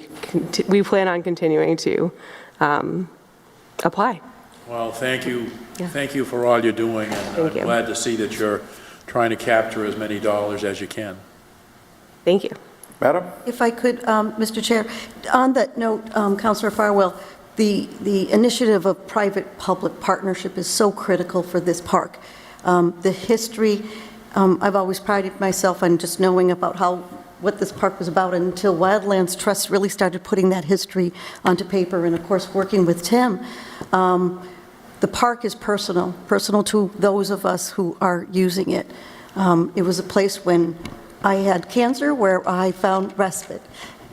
we plan on continuing to apply. Well, thank you. Yeah. Thank you for all you're doing, and I'm glad to see that you're trying to capture as many dollars as you can. Thank you. Madam? If I could, Mr. Chair, on that note, Councilor Farwell, the initiative of private-public partnership is so critical for this park. The history, I've always prided myself on just knowing about what this park was about until Wildlands Trust really started putting that history onto paper, and of course working with Tim. The park is personal to those of us who are using it. It was a place when I had cancer where I found respite.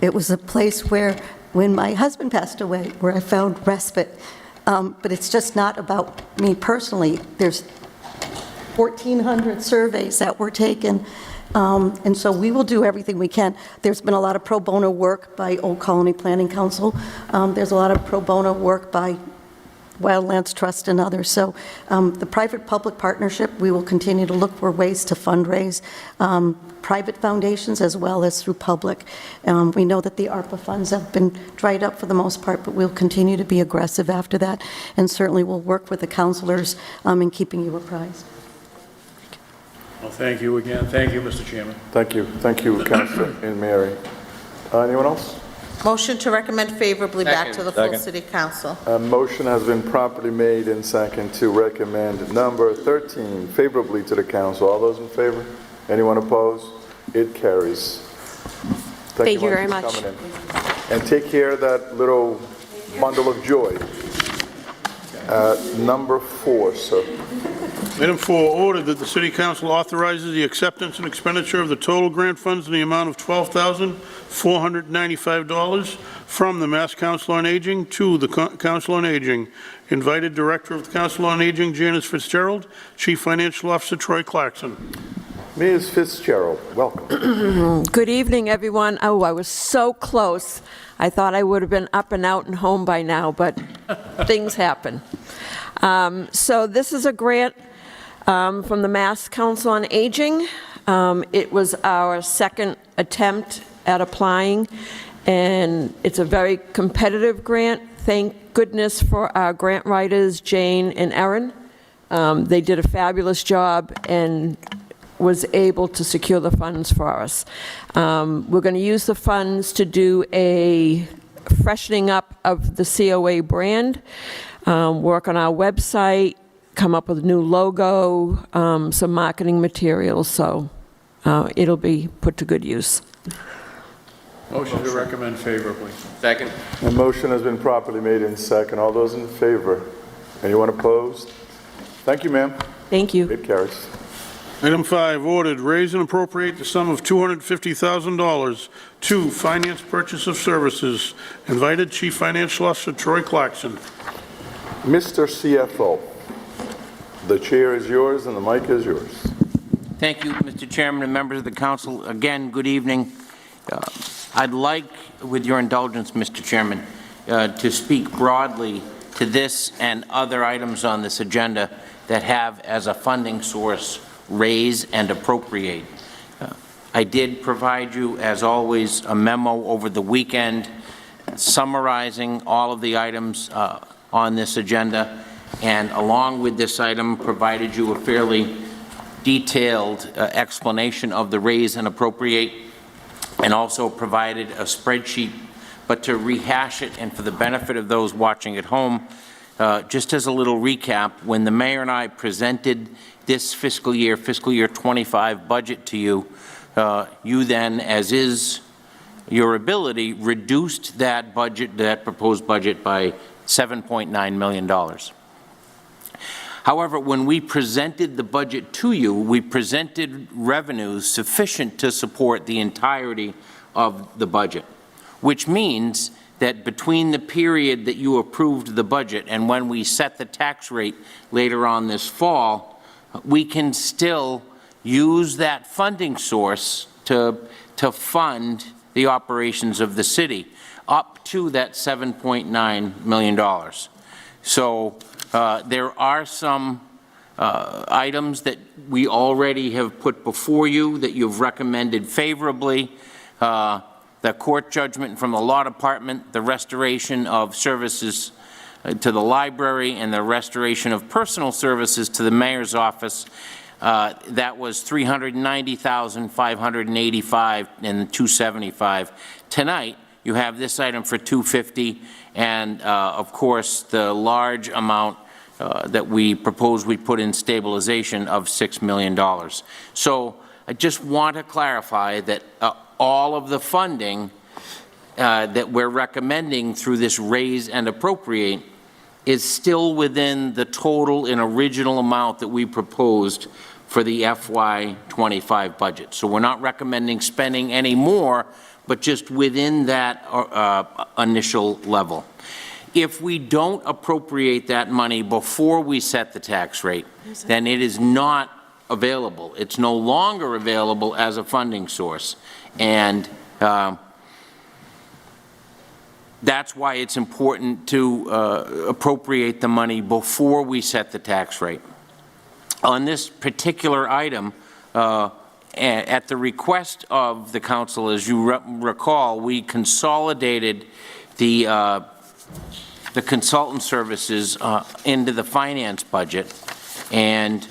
It was a place where, when my husband passed away, where I found respite. But it's just not about me personally. There's 1,400 surveys that were taken. And so we will do everything we can. There's been a lot of pro bono work by Old Colony Planning Council. There's a lot of pro bono work by Wildlands Trust and others. So the private-public partnership, we will continue to look for ways to fundraise private foundations as well as through public. We know that the ARPA funds have been dried up for the most part, but we'll continue to be aggressive after that, and certainly we'll work with the councilors in keeping you apprised. Well, thank you again. Thank you, Mr. Chairman. Thank you. Thank you, Councilor and Mary. Anyone else? Motion to recommend favorably back to the full city council. A motion has been properly made and second to recommend number 13 favorably to the council. All those in favor? Anyone opposed? It carries. Thank you very much. For coming in. And take care of that little bundle of joy. Number 4, sir. Item 4, ordered that the City Council authorizes the acceptance and expenditure of the total grant funds in the amount of $12,495 from the Mass Council on Aging to the Council on Aging. Invited Director of the Council on Aging, Janice Fitzgerald. Chief Financial Officer, Troy Clarkson. Ms. Fitzgerald, welcome. Good evening, everyone. Oh, I was so close. I thought I would have been up and out and home by now, but things happen. So this is a grant from the Mass Council on Aging. It was our second attempt at applying, and it's a very competitive grant. Thank goodness for our grant writers, Jane and Erin. They did a fabulous job and was able to secure the funds for us. We're going to use the funds to do a freshening up of the COA brand, work on our website, come up with a new logo, some marketing materials, so it'll be put to good use. Motion to recommend favorably. Second. A motion has been properly made in second. All those in favor? Anyone opposed? Thank you, ma'am. Thank you. It carries. Item 5, ordered, raise and appropriate the sum of $250,000 to finance purchase of services. Invited Chief Financial Officer Troy Clarkson. Mr. CFO, the chair is yours and the mic is yours. Thank you, Mr. Chairman and members of the council. Again, good evening. I'd like, with your indulgence, Mr. Chairman, to speak broadly to this and other items on this agenda that have as a funding source raise and appropriate. I did provide you, as always, a memo over the weekend summarizing all of the items on this agenda, and along with this item provided you a fairly detailed explanation of the raise and appropriate, and also provided a spreadsheet. But to rehash it, and for the benefit of those watching at home, just as a little recap, when the mayor and I presented this fiscal year 25 budget to you, you then, as is your ability, reduced that budget, that proposed budget, by $7.9 million. However, when we presented the budget to you, we presented revenues sufficient to support the entirety of the budget, which means that between the period that you approved the budget and when we set the tax rate later on this fall, we can still use that funding source to fund the operations of the city up to that $7.9 million. So there are some items that we already have put before you that you've recommended favorably. The court judgment from the law department, the restoration of services to the library, and the restoration of personal services to the mayor's office. That was $390,585 and $275. Tonight, you have this item for $250, and of course, the large amount that we propose we put in stabilization of $6 million. So I just want to clarify that all of the funding that we're recommending through this raise and appropriate is still within the total and original amount that we proposed for the FY25 budget. So we're not recommending spending any more, but just within that initial level. If we don't appropriate that money before we set the tax rate, then it is not available. It's no longer available as a funding source. And that's why it's important to appropriate the money before we set the tax rate. On this particular item, at the request of the council, as you recall, we consolidated the consultant services into the finance budget. And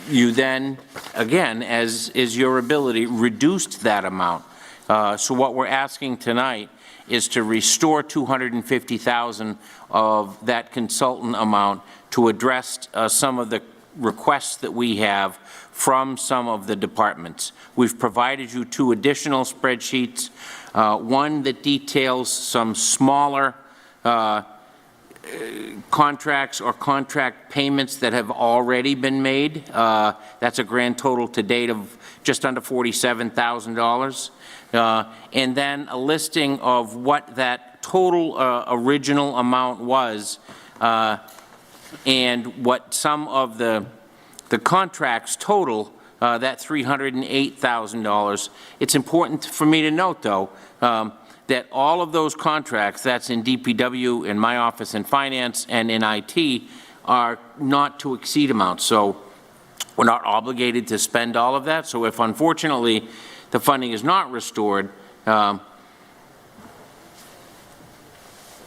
you then, again, as is your ability, reduced that amount. So what we're asking tonight is to restore $250,000 of that consultant amount to address some of the requests that we have from some of the departments. We've provided you 2 additional spreadsheets, one that details some smaller contracts or contract payments that have already been made. That's a grand total to date of just under $47,000. And then a listing of what that total original amount was and what some of the contracts total, that $308,000. It's important for me to note, though, that all of those contracts, that's in DPW, in my office in finance, and in IT, are not to exceed amounts. So we're not obligated to spend all of that. So if, unfortunately, the funding is not restored,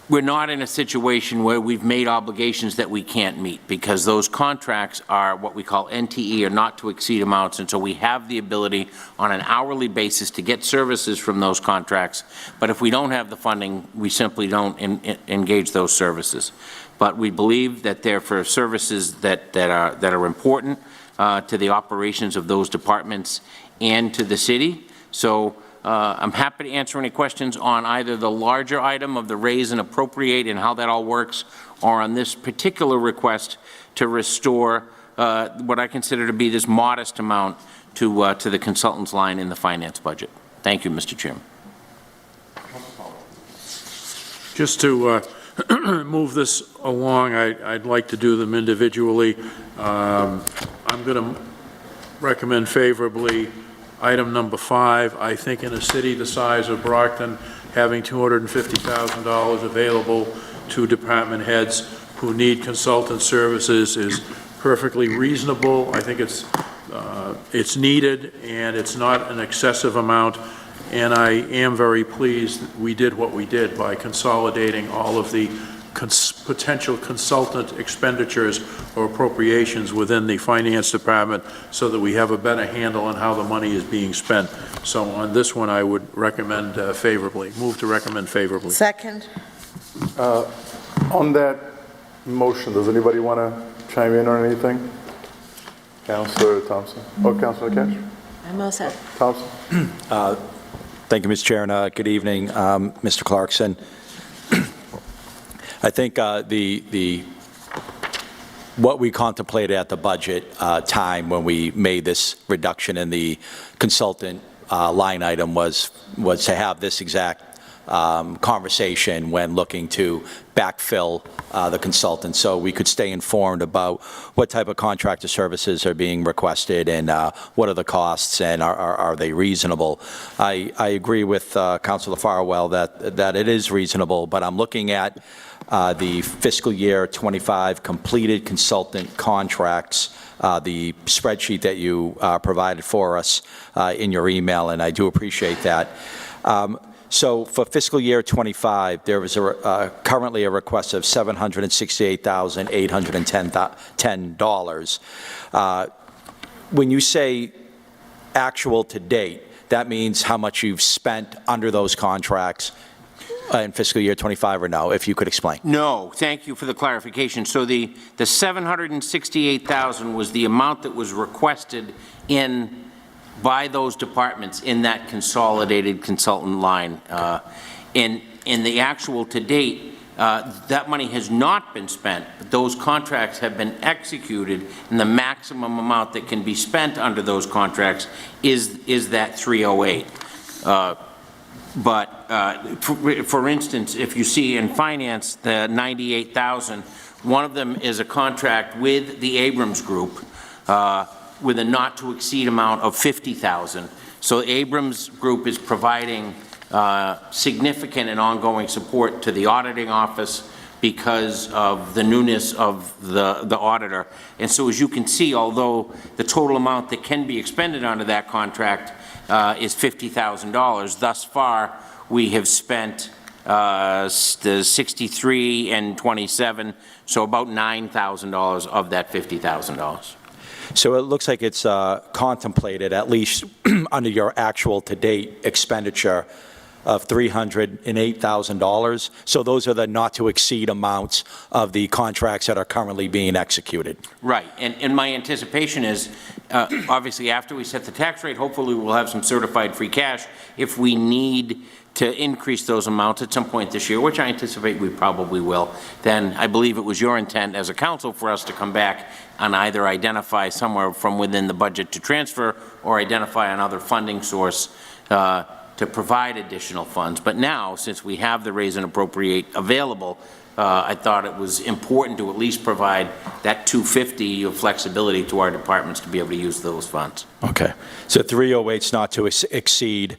we're not in a situation where we've made obligations that we can't meet, because those contracts are what we call NTE, or not to exceed amounts, and so we have the ability on an hourly basis to get services from those contracts. But if we don't have the funding, we simply don't engage those services. But we believe that they're for services that are important to the operations of those departments and to the city. So I'm happy to answer any questions on either the larger item of the raise and appropriate and how that all works, or on this particular request to restore what I consider to be this modest amount to the consultant's line in the finance budget. Thank you, Mr. Chairman. Just to move this along, I'd like to do them individually. I'm going to recommend favorably item number 5. I think in a city the size of Brockton, having $250,000 available to department heads who need consultant services is perfectly reasonable. I think it's needed, and it's not an excessive amount. And I am very pleased that we did what we did by consolidating all of the potential consultant expenditures or appropriations within the Finance Department so that we have a better handle on how the money is being spent. So on this one, I would recommend favorably. Move to recommend favorably. Second. On that motion, does anybody want to chime in on anything? Councilor Thompson? Oh, Councilor Cash? I'm all set. Thompson? Thank you, Mr. Chair, and good evening, Mr. Clarkson. I think what we contemplated at the budget time when we made this reduction in the consultant line item was to have this exact conversation when looking to backfill the consultant, so we could stay informed about what type of contractor services are being requested and what are the costs and are they reasonable. I agree with Councilor Farwell that it is reasonable, but I'm looking at the fiscal year 25 completed consultant contracts, the spreadsheet that you provided for us in your email, and I do appreciate that. So for fiscal year 25, there was currently a request of $768,810. When you say actual to date, that means how much you've spent under those contracts in fiscal year 25 or no, if you could explain. No, thank you for the clarification. So the $768,000 was the amount that was requested by those departments in that consolidated consultant line. In the actual to date, that money has not been spent, but those contracts have been executed, and the maximum amount that can be spent under those contracts is that 308. For instance, if you see in finance the 98,000, one of them is a contract with the Abrams Group with a not-to-exceed amount of $50,000. So Abrams Group is providing significant and ongoing support to the auditing office because of the newness of the auditor. And so as you can see, although the total amount that can be expended under that contract is $50,000, thus far we have spent the 63 and 27, so about $9,000 of that $50,000. So it looks like it's contemplated, at least under your actual to-date expenditure, of $308,000. So those are the not-to-exceed amounts of the contracts that are currently being executed. Right, and my anticipation is, obviously after we set the tax rate, hopefully we'll have some certified free cash if we need to increase those amounts at some point this year, which I anticipate we probably will. Then I believe it was your intent as a council for us to come back and either identify somewhere from within the budget to transfer or identify another funding source to provide additional funds. But now, since we have the raise and appropriate available, I thought it was important to at least provide that $250 of flexibility to our departments to be able to use those funds. Okay. So 308's not to exceed.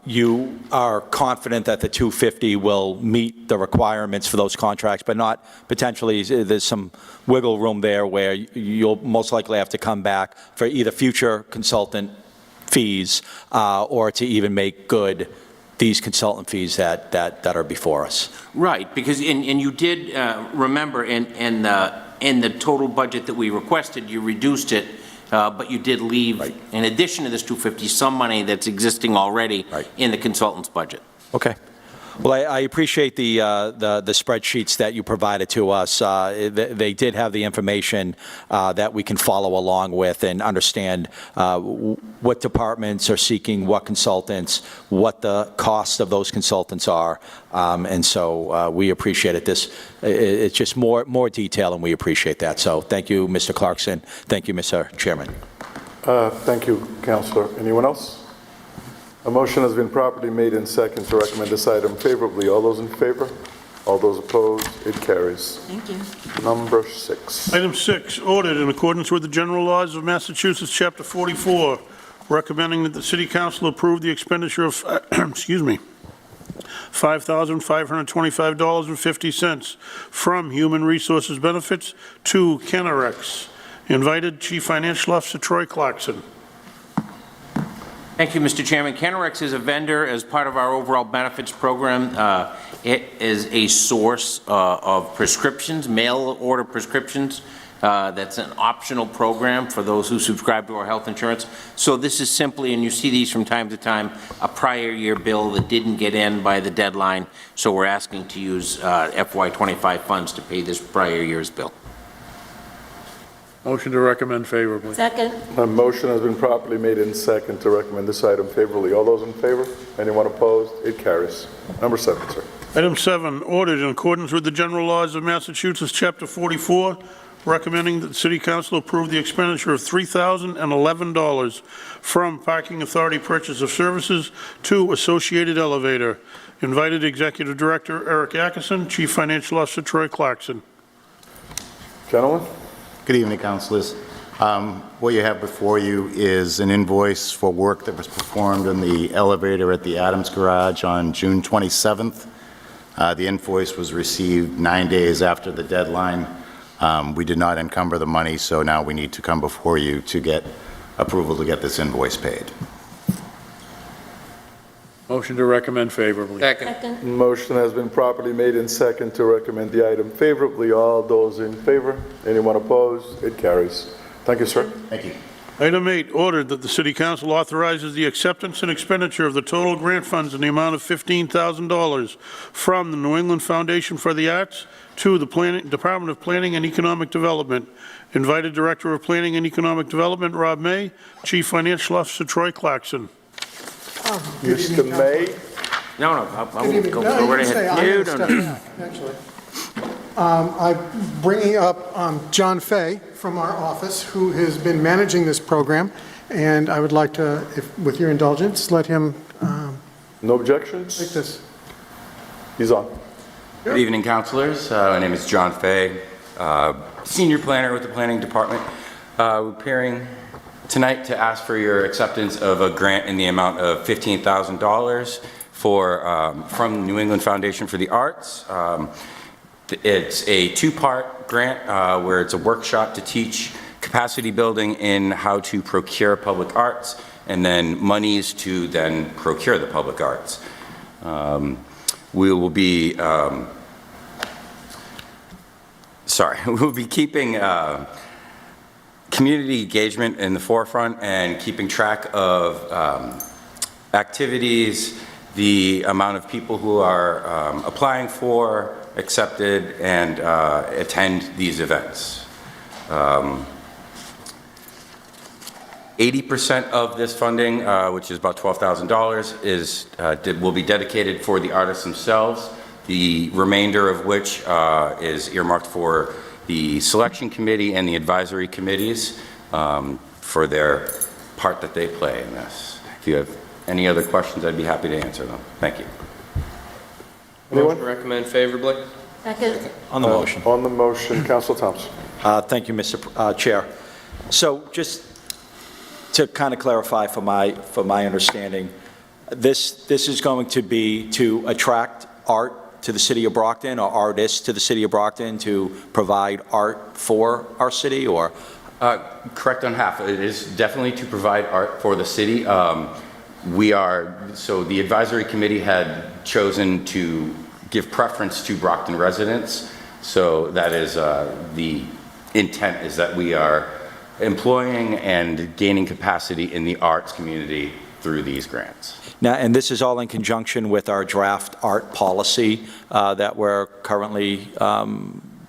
You are confident that the 250 will meet the requirements for those contracts, but not potentially, there's some wiggle room there where you'll most likely have to come back for either future consultant fees or to even make good these consultant fees that are before us. Right, because, and you did remember in the total budget that we requested, you reduced it, but you did leave, right, in addition to this 250, some money that's existing already, right, in the consultant's budget. Okay. Well, I appreciate the spreadsheets that you provided to us. They did have the information that we can follow along with and understand what departments are seeking what consultants, what the cost of those consultants are, and so we appreciate it. It's just more detail, and we appreciate that. So thank you, Mr. Clarkson. Thank you, Mr. Chairman. Thank you, Councilor. Anyone else? A motion has been properly made and second to recommend this item favorably. All those in favor? All those opposed? It carries. Thank you. Number 6. Item 6, ordered in accordance with the general laws of Massachusetts, Chapter 44, recommending that the City Council approve the expenditure of, $5,525.50 from Human Resources Benefits to Canarex. Invited Chief Financial Officer Troy Clarkson. Thank you, Mr. Chairman. Canarex is a vendor as part of our overall benefits program. It is a source of prescriptions, mail order prescriptions. That's an optional program for those who subscribe to our health insurance. So this is simply, and you see these from time to time, a prior year bill that didn't get in by the deadline. So we're asking to use FY25 funds to pay this prior year's bill. Motion to recommend favorably. Second. A motion has been properly made in second to recommend this item favorably. All those in favor? Anyone opposed? It carries. Number 7, sir. Item 7, ordered in accordance with the general laws of Massachusetts, Chapter 44, recommending that the City Council approve the expenditure of $3,011 from Parking Authority Purchase of Services to Associated Elevator. Invited Executive Director Eric Atkinson, Chief Financial Officer Troy Clarkson. Gentlemen? Good evening, councilors. What you have before you is an invoice for work that was performed in the elevator at the Adams Garage on June 27th. The invoice was received 9 days after the deadline. We did not encumber the money, so now we need to come before you to get approval to get this invoice paid. Motion to recommend favorably. Second. Motion has been properly made in second to recommend the item favorably. All those in favor? Anyone opposed? It carries. Thank you, sir. Thank you. Item 8, ordered that the City Council authorizes the acceptance and expenditure of the total grant funds in the amount of $15,000 from the New England Foundation for the Arts to the Department of Planning and Economic Development. Invited Director of Planning and Economic Development, Rob May. Chief Financial Officer, Troy Clarkson. Mr. May? No, I'll go right ahead. Actually. I'm bringing up John Fay from our office, who has been managing this program, and I would like to, with your indulgence, let him No objections? take this. He's on. Good evening, councilors. My name is John Fay, Senior Planner with the Planning Department. We're appearing tonight to ask for your acceptance of a grant in the amount of $15,000 from the New England Foundation for the Arts. It's a two-part grant where it's a workshop to teach capacity building in how to procure public arts, and then monies to then procure the public arts. We will be we'll be keeping community engagement in the forefront and keeping track of activities, the amount of people who are applying for, accepted, and attend these events. 80% of this funding, which is about $12,000, will be dedicated for the artists themselves, the remainder of which is earmarked for the selection committee and the advisory committees for their part that they play in this. If you have any other questions, I'd be happy to answer them. Thank you. Motion to recommend favorably. Second. On the motion. On the motion, Council Thompson. Thank you, Mr. Chair. So just to kind of clarify for my understanding, this is going to be to attract art to the city of Brockton, or artists to the city of Brockton, to provide art for our city, or? Correct on half. It is definitely to provide art for the city. So the advisory committee had chosen to give preference to Brockton residents. So that is the intent, is that we are employing and gaining capacity in the arts community through these grants. Now, and this is all in conjunction with our draft art policy that we're currently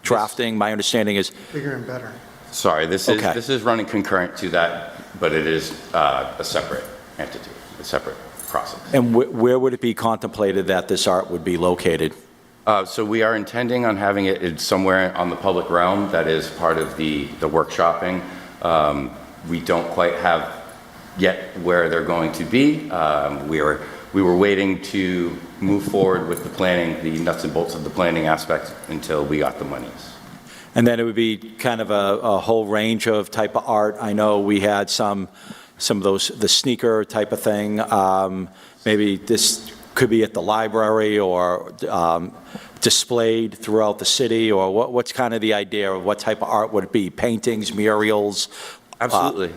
drafting. My understanding is Bigger and better. Sorry, this is running concurrent to that, but it is a separate entity, a separate process. And where would it be contemplated that this art would be located? So we are intending on having it somewhere on the public realm that is part of the workshopping. We don't quite have yet where they're going to be. We were waiting to move forward with the planning, the nuts and bolts of the planning aspect, until we got the monies. And then it would be kind of a whole range of type of art. I know we had some of those, the sneaker type of thing. Maybe this could be at the library or displayed throughout the city, or what's kind of the idea of what type of art would it be? Paintings, murals, Absolutely.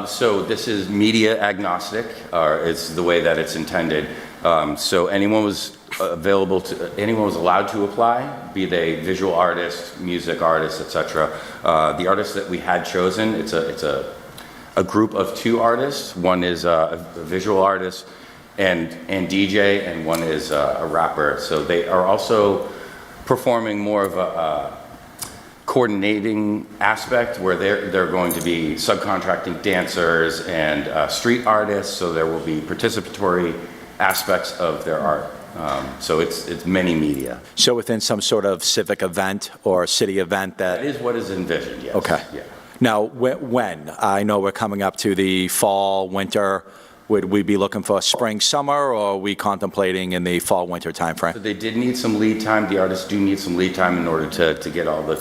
So this is media agnostic, or it's the way that it's intended. So anyone was allowed to apply, be they visual artists, music artists, etc. The artists that we had chosen, it's a group of 2 artists. One is a visual artist and DJ, and one is a rapper. So they are also performing more of a coordinating aspect where they're going to be subcontracting dancers and street artists, so there will be participatory aspects of their art. So it's many media. So within some sort of civic event or city event That is what is envisioned, yes. Okay. Yeah. Now, when? I know we're coming up to the fall, winter. Would we be looking for spring, summer, or are we contemplating in the fall, winter timeframe? So they did need some lead time. The artists do need some lead time in order to get all the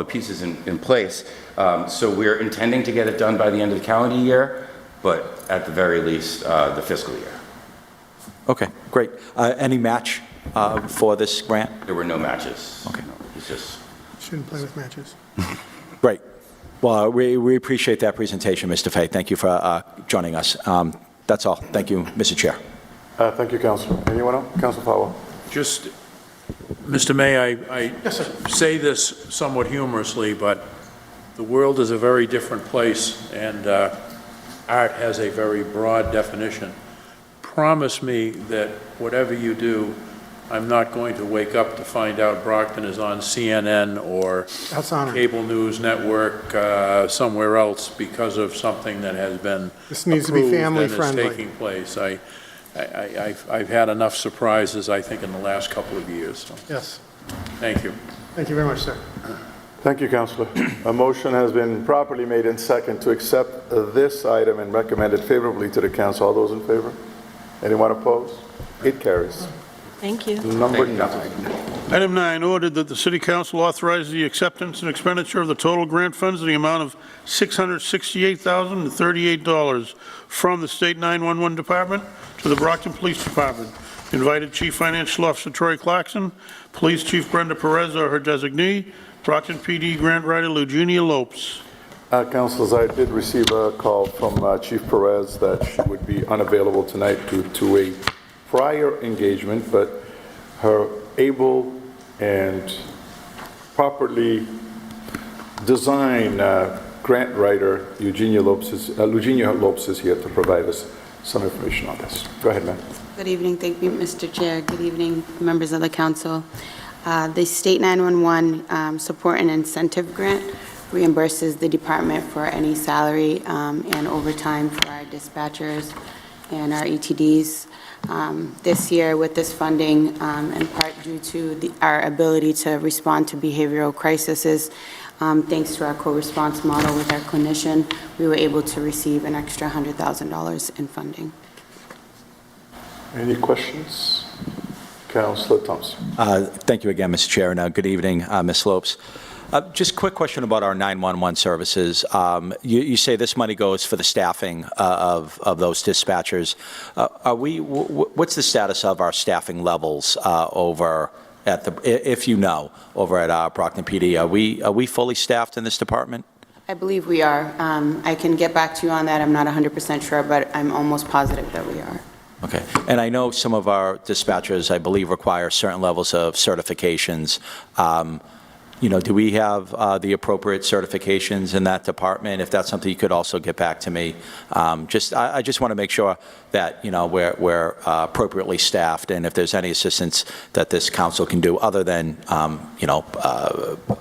pieces in place. So we're intending to get it done by the end of the calendar year, but at the very least, the fiscal year. Okay, great. Any match for this grant? There were no matches. Okay. No, it's just... Shouldn't play with matches. Great. Well, we appreciate that presentation, Mr. Fay. Thank you for joining us. That's all. Thank you, Mr. Chair. Thank you, Councilor. Anyone else? Councilor Powell. Just, Mr. May, I say this somewhat humorously, but the world is a very different place, and art has a very broad definition. Promise me that whatever you do, I'm not going to wake up to find out Brockton is on CNN or cable news network somewhere else because of something that has been This needs to be family friendly. Is taking place. I've had enough surprises, I think, in the last couple of years. So. Yes. Thank you. Thank you very much, sir. Thank you, Councilor. A motion has been properly made and second to accept this item and recommend it favorably to the council. All those in favor? Anyone opposed? It carries. Thank you. Number 9. Item 9, ordered that the City Council authorize the acceptance and expenditure of the total grant funds in the amount of $668,038 from the State 911 Department to the Brockton Police Department. Invited Chief Financial Officer Troy Clarkson, Police Chief Brenda Perez or her designee, Brockton PD Grant Writer Eugenia Lopes. Councilors, I did receive a call from Chief Perez that she would be unavailable tonight due to a prior engagement, but her able and properly designed grant writer, Eugenia Lopes is here to provide us some information on this. Go ahead, ma'am. Good evening. Thank you, Mr. Chair. Good evening, members of the council. The State 911 Support and Incentive Grant reimburses the department for any salary and overtime for our dispatchers and our ETDs. This year, with this funding, in part due to our ability to respond to behavioral crises, thanks to our co-response model with our clinician, we were able to receive an extra $100,000 in funding. Any questions? Councilor Thompson. Thank you again, Mr. Chair, and good evening, Ms. Lopes. Just a quick question about our 911 services. You say this money goes for the staffing of those dispatchers. What's the status of our staffing levels over at if you know, over at Brockton PD? Are we fully staffed in this department? I believe we are. I can get back to you on that. I'm not 100% sure, but I'm almost positive that we are. Okay. And I know some of our dispatchers, I believe, require certain levels of certifications. Do we have the appropriate certifications in that department? If that's something you could also get back to me. I just want to make sure that, we're appropriately staffed, and if there's any assistance that this council can do other than,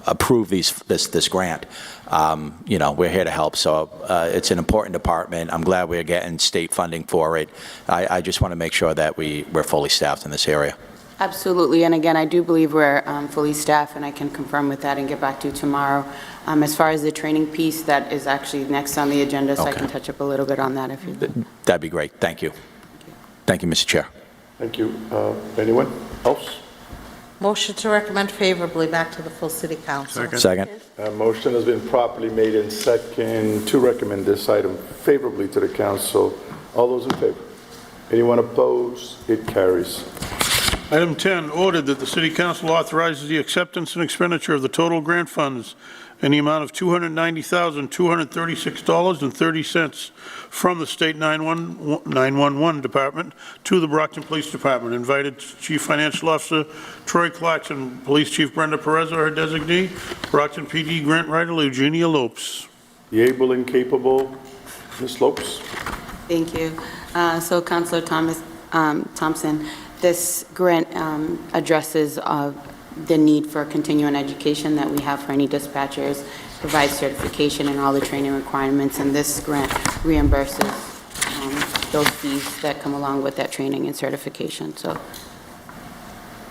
approve this grant, we're here to help. So it's an important department. I'm glad we're getting state funding for it. I just want to make sure that we're fully staffed in this area. Absolutely, and again, I do believe we're fully staffed, and I can confirm with that and get back to you tomorrow. As far as the training piece, that is actually next on the agenda, so I can touch up a little bit on that if you like. That'd be great. Thank you. Thank you, Mr. Chair. Thank you. Anyone else? Motion to recommend favorably back to the full City Council. Second. Motion has been properly made and second to recommend this item favorably to the council. All those in favor? Anyone opposed? It carries. Item 10, ordered that the City Council authorizes the acceptance and expenditure of the total grant funds in the amount of $290,236.30 from the State 911 Department to the Brockton Police Department. Invited Chief Financial Officer Troy Clarkson, Police Chief Brenda Perez, or her designee, Brockton PD Grant Writer Eugenia Lopes. The able and capable, Ms. Lopes. Thank you. So Councilor Thompson, this grant addresses the need for continuing education that we have for any dispatchers, provides certification and all the training requirements, and this grant reimburses those fees that come along with that training and certification. So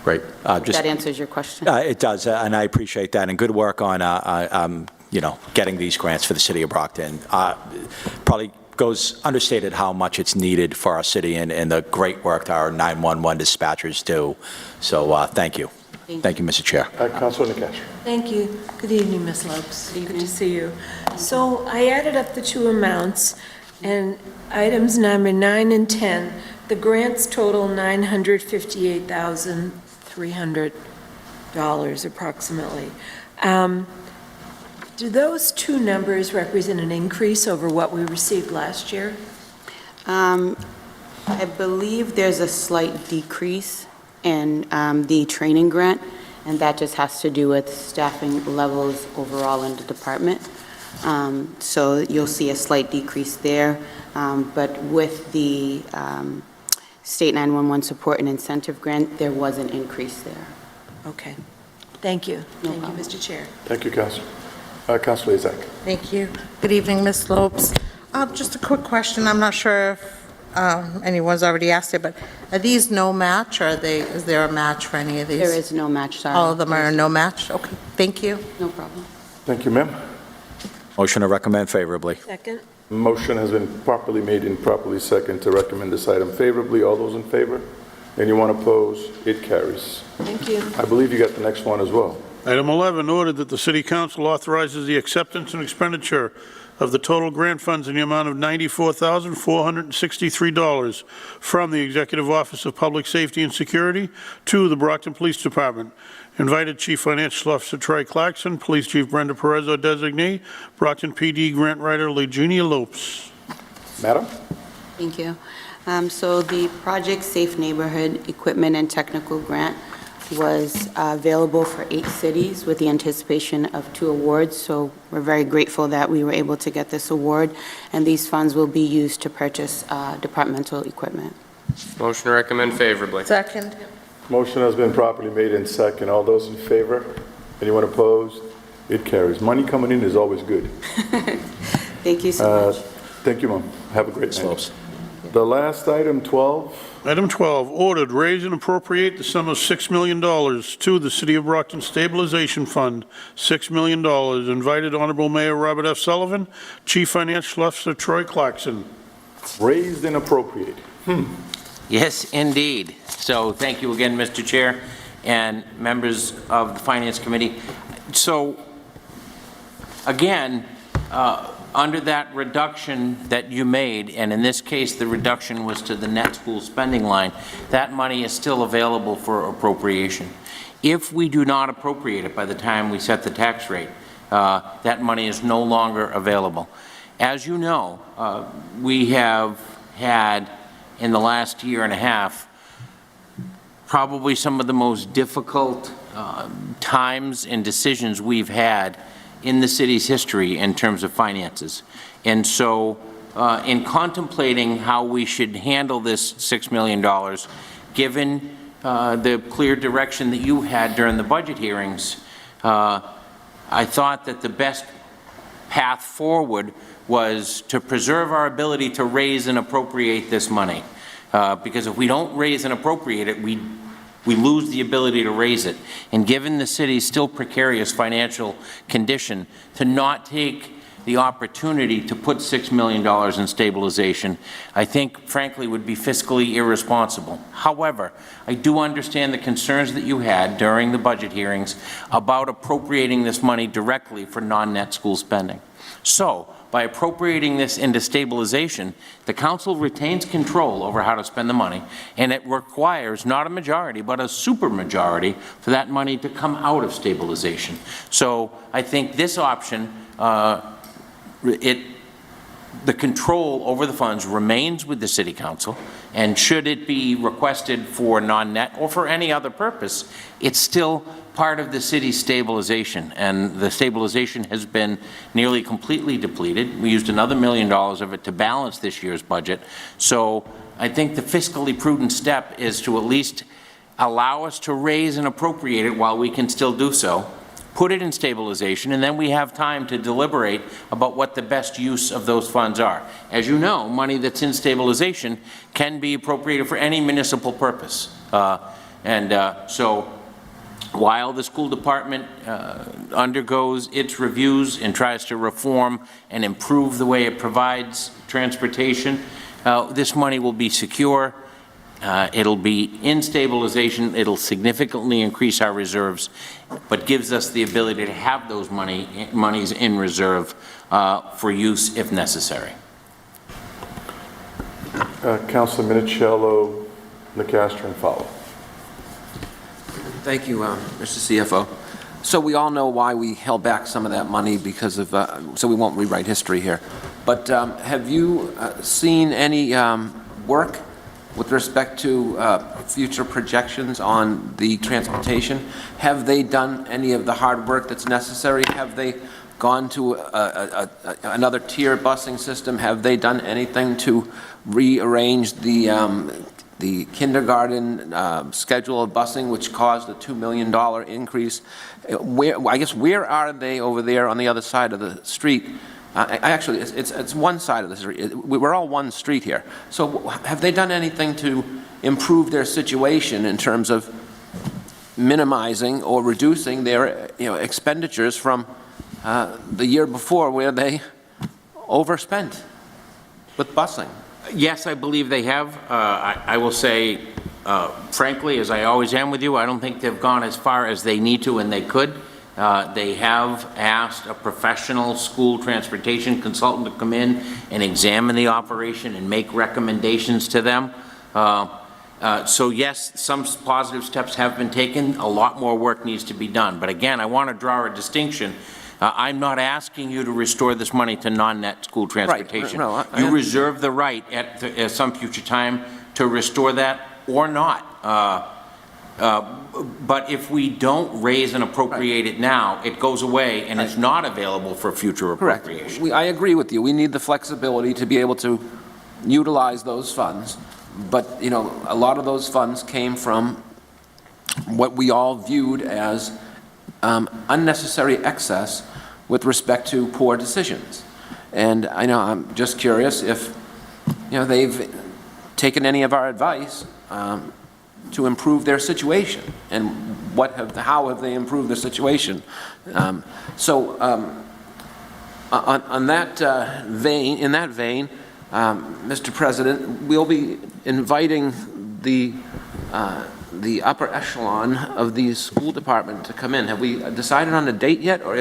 Great. that answers your question. It does, and I appreciate that, and good work on, getting these grants for the city of Brockton. Probably goes understated how much it's needed for our city and the great work our 911 dispatchers do. So thank you. Thank you, Mr. Chair. Councilor Nakash. Thank you. Good evening, Ms. Lopes. Good to see you. So I added up the two amounts, and items number 9 and 10, the grants total $958,300 approximately. Do those two numbers represent an increase over what we received last year? I believe there's a slight decrease in the training grant, and that just has to do with staffing levels overall in the department. So you'll see a slight decrease there, but with the State 911 support and incentive grant, there was an increase there. Okay. Thank you. No Thank problem. you, Mr. Chair. Thank you, Councilor. Councilor Isaac. Thank you. Good evening, Ms. Lopes. Just a quick question. I'm not sure if anyone's already asked it, but are these no match, or is there a match for any of these? There is no match, sorry. All of them are no match? Okay, thank you. No problem. Thank you, ma'am. Motion to recommend favorably. Second. Motion has been properly made and properly seconded to recommend this item favorably. All those in favor? Anyone opposed? It carries. Thank you. I believe you got the next one as well. Item 11, ordered that the City Council authorizes the acceptance and expenditure of the total grant funds in the amount of $94,463 from the Executive Office of Public Safety and Security to the Brockton Police Department. Invited Chief Financial Officer Troy Clarkson, Police Chief Brenda Perez, or designee, Brockton PD Grant Writer Eugenia Lopes. Madam? Thank you. So the Project Safe Neighborhood Equipment and Technical Grant was available for 8 cities with the anticipation of 2 awards. So we're very grateful that we were able to get this award, and these funds will be used to purchase departmental equipment. Motion to recommend favorably. Second. Motion has been properly made and second. All those in favor? Anyone opposed? It carries. Money coming in is always good. Thank you so much. Thank you, Mom. Have a great night. The last item, 12. Item 12, ordered, raise and appropriate the sum of $6 million to the City of Brockton Stabilization Fund, $6 million. Invited Honorable Mayor Robert F. Sullivan, Chief Financial Officer Troy Clarkson. Raised and appropriate. Yes, indeed. So thank you again, Mr. Chair, and members of the Finance Committee. So, again, under that reduction that you made, and in this case the reduction was to the net school spending line, that money is still available for appropriation. If we do not appropriate it by the time we set the tax rate, that money is no longer available. As you know, we have had, in the last year and a half, probably some of the most difficult times and decisions we've had in the city's history in terms of finances. And so in contemplating how we should handle this $6 million, given the clear direction that you had during the budget hearings, I thought that the best path forward was to preserve our ability to raise and appropriate this money. Because if we don't raise and appropriate it, we lose the ability to raise it. And given the city's still precarious financial condition, to not take the opportunity to put $6 million in stabilization, I think, frankly, would be fiscally irresponsible. However, I do understand the concerns that you had during the budget hearings about appropriating this money directly for non-net school spending. So, by appropriating this into stabilization, the council retains control over how to spend the money, and it requires not a majority, but a supermajority for that money to come out of stabilization. So I think this option, the control over the funds remains with the City Council, and should it be requested for non-net or for any other purpose, it's still part of the city's stabilization, and the stabilization has been nearly completely depleted. We used another $1 million of it to balance this year's budget. So I think the fiscally prudent step is to at least allow us to raise and appropriate it while we can still do so, put it in stabilization, and then we have time to deliberate about what the best use of those funds are. As you know, money that's in stabilization can be appropriated for any municipal purpose. So while the school department undergoes its reviews and tries to reform and improve the way it provides transportation, this money will be secure. It'll be in stabilization. It'll significantly increase our reserves, but gives us the ability to have those monies in reserve for use if necessary. Councilor Minichiello, Nacastro, and Fowler. Thank you, Mr. CFO. So we all know why we held back some of that money because of, so we won't rewrite history here. But have you seen any work with respect to future projections on the transportation? Have they done any of the hard work that's necessary? Have they gone to another tier busing system? Have they done anything to rearrange the kindergarten schedule of busing, which caused a $2 million increase? Where are they over there on the other side of the street? Actually, it's one side of the street. We're all one street here. So have they done anything to improve their situation in terms of minimizing or reducing their expenditures from the year before, where they overspent with busing? Yes, I believe they have. I will say, frankly, as I always am with you, I don't think they've gone as far as they need to and they could. They have asked a professional school transportation consultant to come in and examine the operation and make recommendations to them. So yes, some positive steps have been taken. A lot more work needs to be done. But again, I want to draw a distinction. I'm not asking you to restore this money to non-net school transportation. Right. No, you reserve the right at some future time to restore that or not. But if we don't raise and appropriate it now, it goes away and it's not available for future appropriation. Correct. I agree with you. We need the flexibility to be able to utilize those funds. But, a lot of those funds came from what we all viewed as unnecessary excess with respect to poor decisions. And I know I'm just curious if, they've taken any of our advice to improve their situation, and how have they improved their situation? On that vein, Mr. President, we'll be inviting the upper echelon of the school department to come in. Have we decided on a date yet, or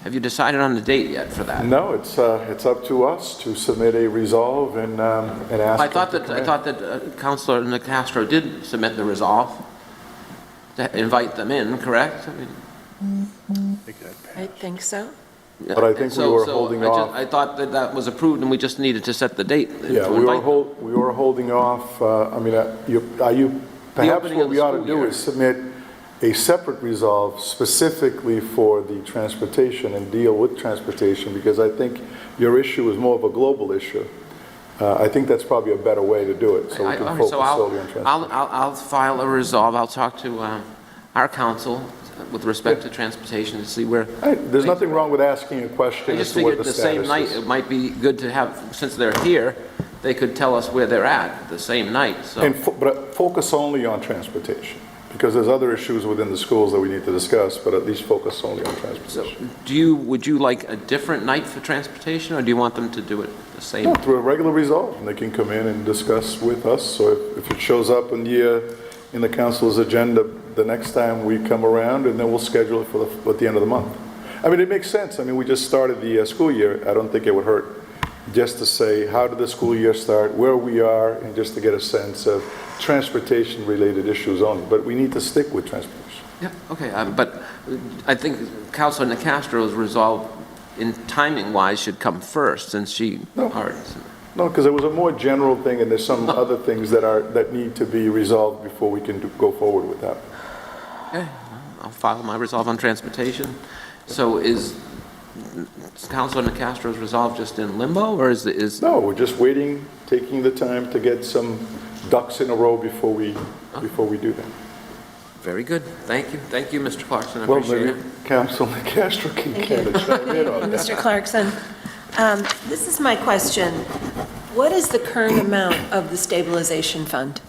have you decided on a date yet for that? No, it's up to us to submit a resolve and ask. I thought that Councilor Nacastro did submit the resolve to invite them in, correct? I think so. But I think we were holding off. I thought that was approved, and we just needed to set the date. Yeah, we were holding off. Perhaps what we ought to do is submit a separate resolve specifically for the transportation and deal with transportation, because I think your issue is more of a global issue. I think that's probably a better way to do it, so we can focus solely on transportation. I'll file a resolve. I'll talk to our council with respect to transportation to see where. There's nothing wrong with asking a question as to what the status is. I just figured the same night it might be good to have, since they're here, they could tell us where they're at the same night. So. But focus only on transportation, because there's other issues within the schools that we need to discuss, but at least focus only on transportation. So would you like a different night for transportation, or do you want them to do it the same? No, through a regular resolve, and they can come in and discuss with us. So if it shows up in the council's agenda the next time we come around, and then we'll schedule it at the end of the month. I mean, it makes sense. I mean, we just started the school year. I don't think it would hurt just to say, how did the school year start, where we are, and just to get a sense of transportation-related issues only. But we need to stick with transportation. Yeah, okay, but I think Councilor Nicastro's resolve in timing-wise should come first, since she already... No, because it was a more general thing, and there's some other things that need to be resolved before we can go forward with that. Okay, I'll file my resolve on transportation. So is Councilor Nicastro's resolve just in limbo, or is... No, we're just waiting, taking the time to get some ducks in a row before we do that. Very good. Thank you. Thank you, Mr. Clarkson. I appreciate it. Councilor Castro can kind of chime in on that. Mr. Clarkson, this is my question. What is the current amount of the stabilization fund?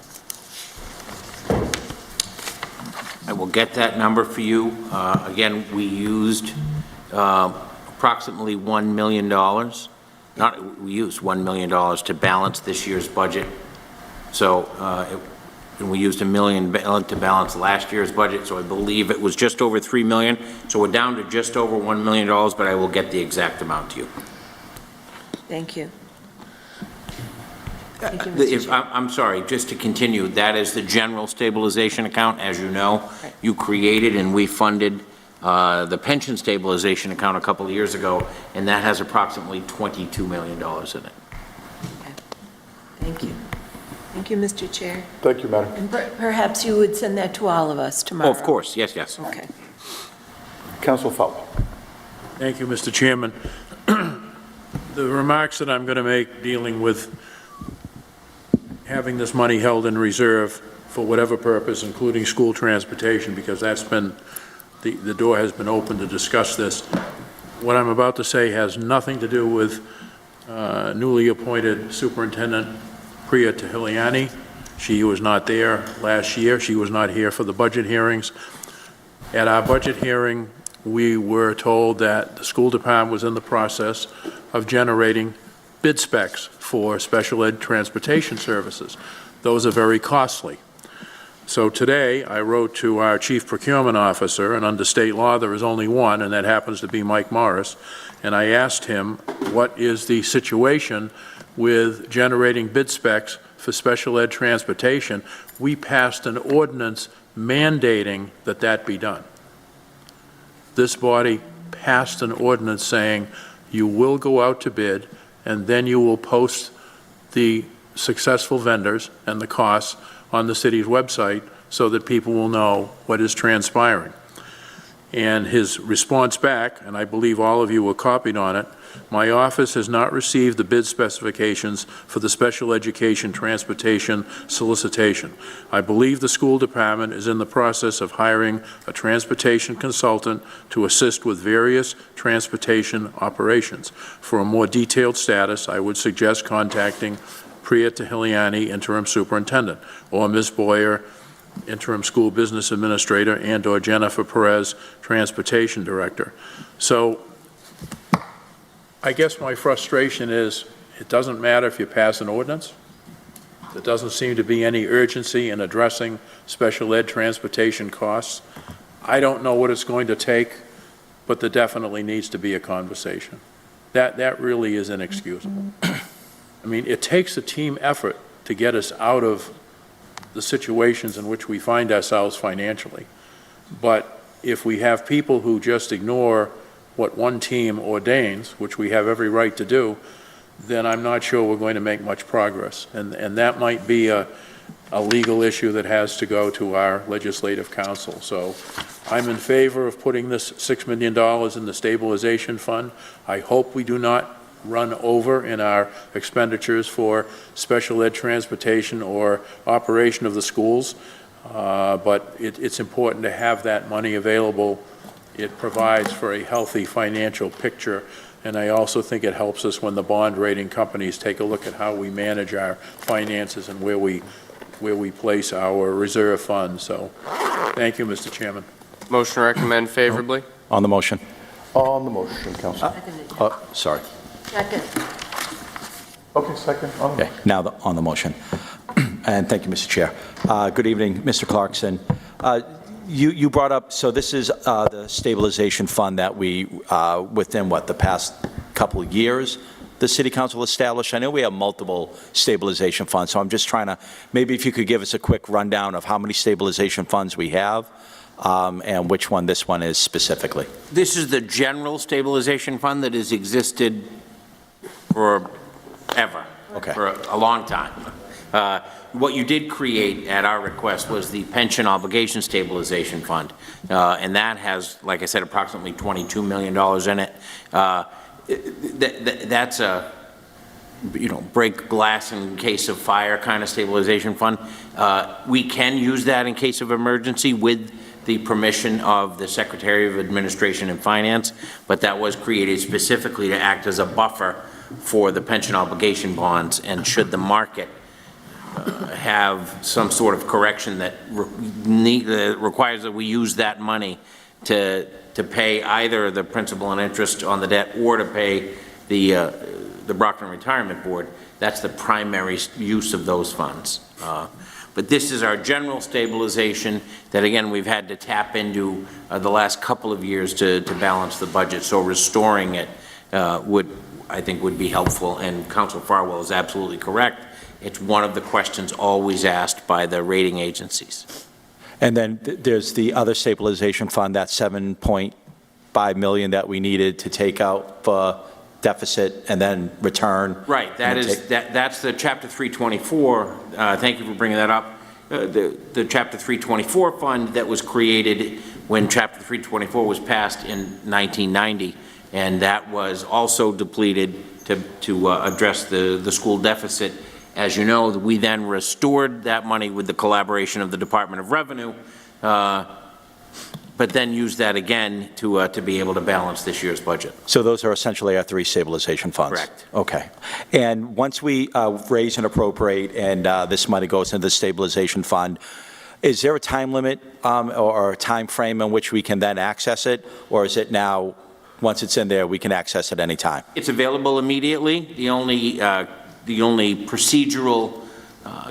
I will get that number for you. Again, we used approximately $1 million. We used $1 million to balance this year's budget. So, and we used $1 million to balance last year's budget. So I believe it was just over $3 million. So we're down to just over $1 million, but I will get the exact amount to you. Thank you. Thank you, Mr. Chair. I'm sorry, just to continue, that is the general stabilization account, as you know. You created and we funded the pension stabilization account a couple of years ago, and that has approximately $22 million in it. Okay. Thank you. Thank you, Mr. Chair. Thank you, Madam. And perhaps you would send that to all of us tomorrow. Oh, of course, yes, yes. Okay. Councilor Fowler. Thank you, Mr. Chairman. The remarks that I'm going to make dealing with having this money held in reserve for whatever purpose, including school transportation, because that's been, the door has been open to discuss this. What I'm about to say has nothing to do with newly appointed Superintendent Priya Tahiliani. She was not there last year. She was not here for the budget hearings. At our budget hearing, we were told that the school department was in the process of generating bid specs for special ed transportation services. Those are very costly. So today, I wrote to our chief procurement officer, and under state law, there is only one, and that happens to be Mike Morris, and I asked him, what is the situation with generating bid specs for special ed transportation? We passed an ordinance mandating that that be done. This body passed an ordinance saying you will go out to bid, and then you will post the successful vendors and the costs on the city's website so that people will know what is transpiring. And his response back, and I believe all of you were copied on it, my office has not received the bid specifications for the special education transportation solicitation. I believe the school department is in the process of hiring a transportation consultant to assist with various transportation operations. For a more detailed status, I would suggest contacting Priya Tahiliani, interim superintendent, or Ms. Boyer, interim school business administrator, and/or Jennifer Perez, transportation director. So I guess my frustration is it doesn't matter if you pass an ordinance. There doesn't seem to be any urgency in addressing special ed transportation costs. I don't know what it's going to take, but there definitely needs to be a conversation. That really is inexcusable. I mean, it takes a team effort to get us out of the situations in which we find ourselves financially. But if we have people who just ignore what one team ordains, which we have every right to do, then I'm not sure we're going to make much progress. And that might be a legal issue that has to go to our legislative council. So I'm in favor of putting this $6 million in the stabilization fund. I hope we do not run over in our expenditures for special ed transportation or operation of the schools, but it's important to have that money available. It provides for a healthy financial picture, and I also think it helps us when the bond rating companies take a look at how we manage our finances and where we place our reserve funds. So thank you, Mr. Chairman. Motion to recommend favorably? On the motion. On the motion, Councilor. Sorry. Second. Okay, second. Okay, now on the motion. And thank you, Mr. Chair. Good evening, Mr. Clarkson. You brought up, so this is the stabilization fund that we, within the past couple of years, the city council established? I know we have multiple stabilization funds, so I'm just trying to, maybe if you could give us a quick rundown of how many stabilization funds we have, and which one this one is specifically. This is the general stabilization fund that has existed forever, Okay. for a long time. What you did create at our request was the pension obligation stabilization fund, and that has, like I said, approximately $22 million in it. That's a, break glass in case of fire kind of stabilization fund. We can use that in case of emergency with the permission of the Secretary of Administration and Finance, but that was created specifically to act as a buffer for the pension obligation bonds, and should the market have some sort of correction that requires that we use that money to pay either the principal and interest on the debt or to pay the Brockton Retirement Board, that's the primary use of those funds. But this is our general stabilization that, again, we've had to tap into the last couple of years to balance the budget. So restoring it I think would be helpful, and Councilor Farwell is absolutely correct. It's one of the questions always asked by the rating agencies. And then there's the other stabilization fund, that $7.5 million that we needed to take out for deficit and then return. Right, that's the Chapter 324. Thank you for bringing that up. The Chapter 324 fund that was created when Chapter 324 was passed in 1990, and that was also depleted to address the school deficit. As you know, we then restored that money with the collaboration of the Department of Revenue, but then used that again to be able to balance this year's budget. So those are essentially our three stabilization funds? Correct. Okay. And once we raise and appropriate and this money goes into the stabilization fund, is there a time limit or a time frame in which we can then access it? Or is it now, once it's in there, we can access it anytime? It's available immediately. The only procedural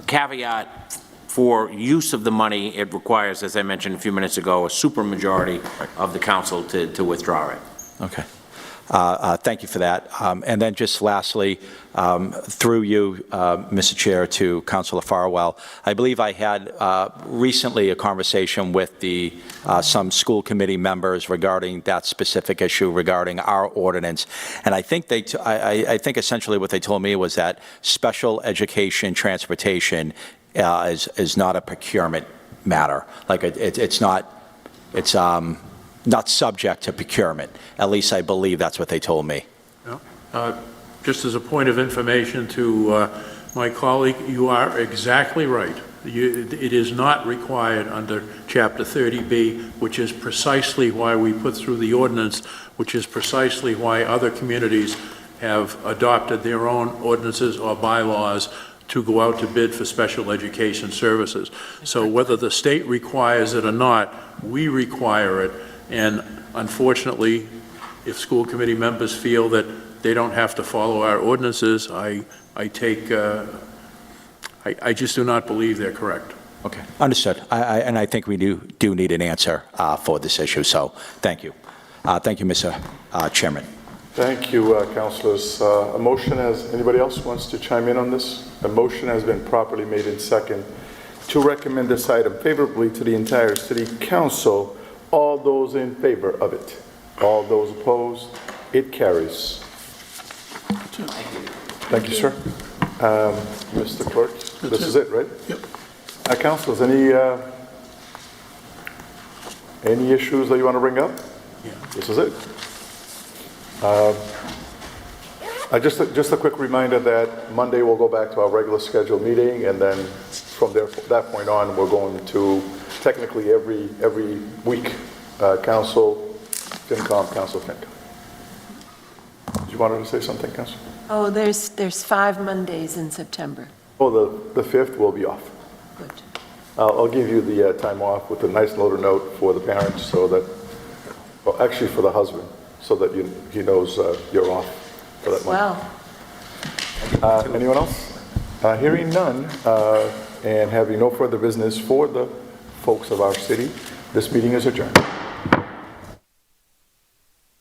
caveat for use of the money, it requires, as I mentioned a few minutes ago, a supermajority of the council to withdraw it. Okay. Thank you for that. And then just lastly, through you, Mr. Chair, to Councilor Farwell, I believe I had recently a conversation with some school committee members regarding that specific issue regarding our ordinance. And I think I think essentially what they told me was that special education transportation is not a procurement matter. Like it's not subject to procurement. At least I believe that's what they told me. Just as a point of information to my colleague, you are exactly right. It is not required under Chapter 30B, which is precisely why we put through the ordinance, which is precisely why other communities have adopted their own ordinances or bylaws to go out to bid for special education services. So whether the state requires it or not, we require it. And unfortunately, if school committee members feel that they don't have to follow our ordinances, I just do not believe they're correct. Okay, understood. And I think we do need an answer for this issue, so thank you. Thank you, Mr. Chairman. Thank you, councilors. A motion anybody else wants to chime in on this? A motion has been properly made in second to recommend this item favorably to the entire city council. All those in favor of it? All those opposed? It carries. Thank you, sir. Mr. Clerk, this is it, right? Yep. Councilors, any issues that you want to bring up? Yeah. This is it. Just a quick reminder that Monday we'll go back to our regular scheduled meeting, and then from that point on, we're going to technically every week, Council, FinCom, Council, FinCom. Did you want to say something, Council? Oh, there's 5 Mondays in September. Oh, the 5th will be off. Good. I'll give you the time off with a nice little note for the parents, so that, well, actually for the husband, so that he knows you're off for that month. Well. Anyone else? Hearing none, and having no further business for the folks of our city, This meeting is adjourned.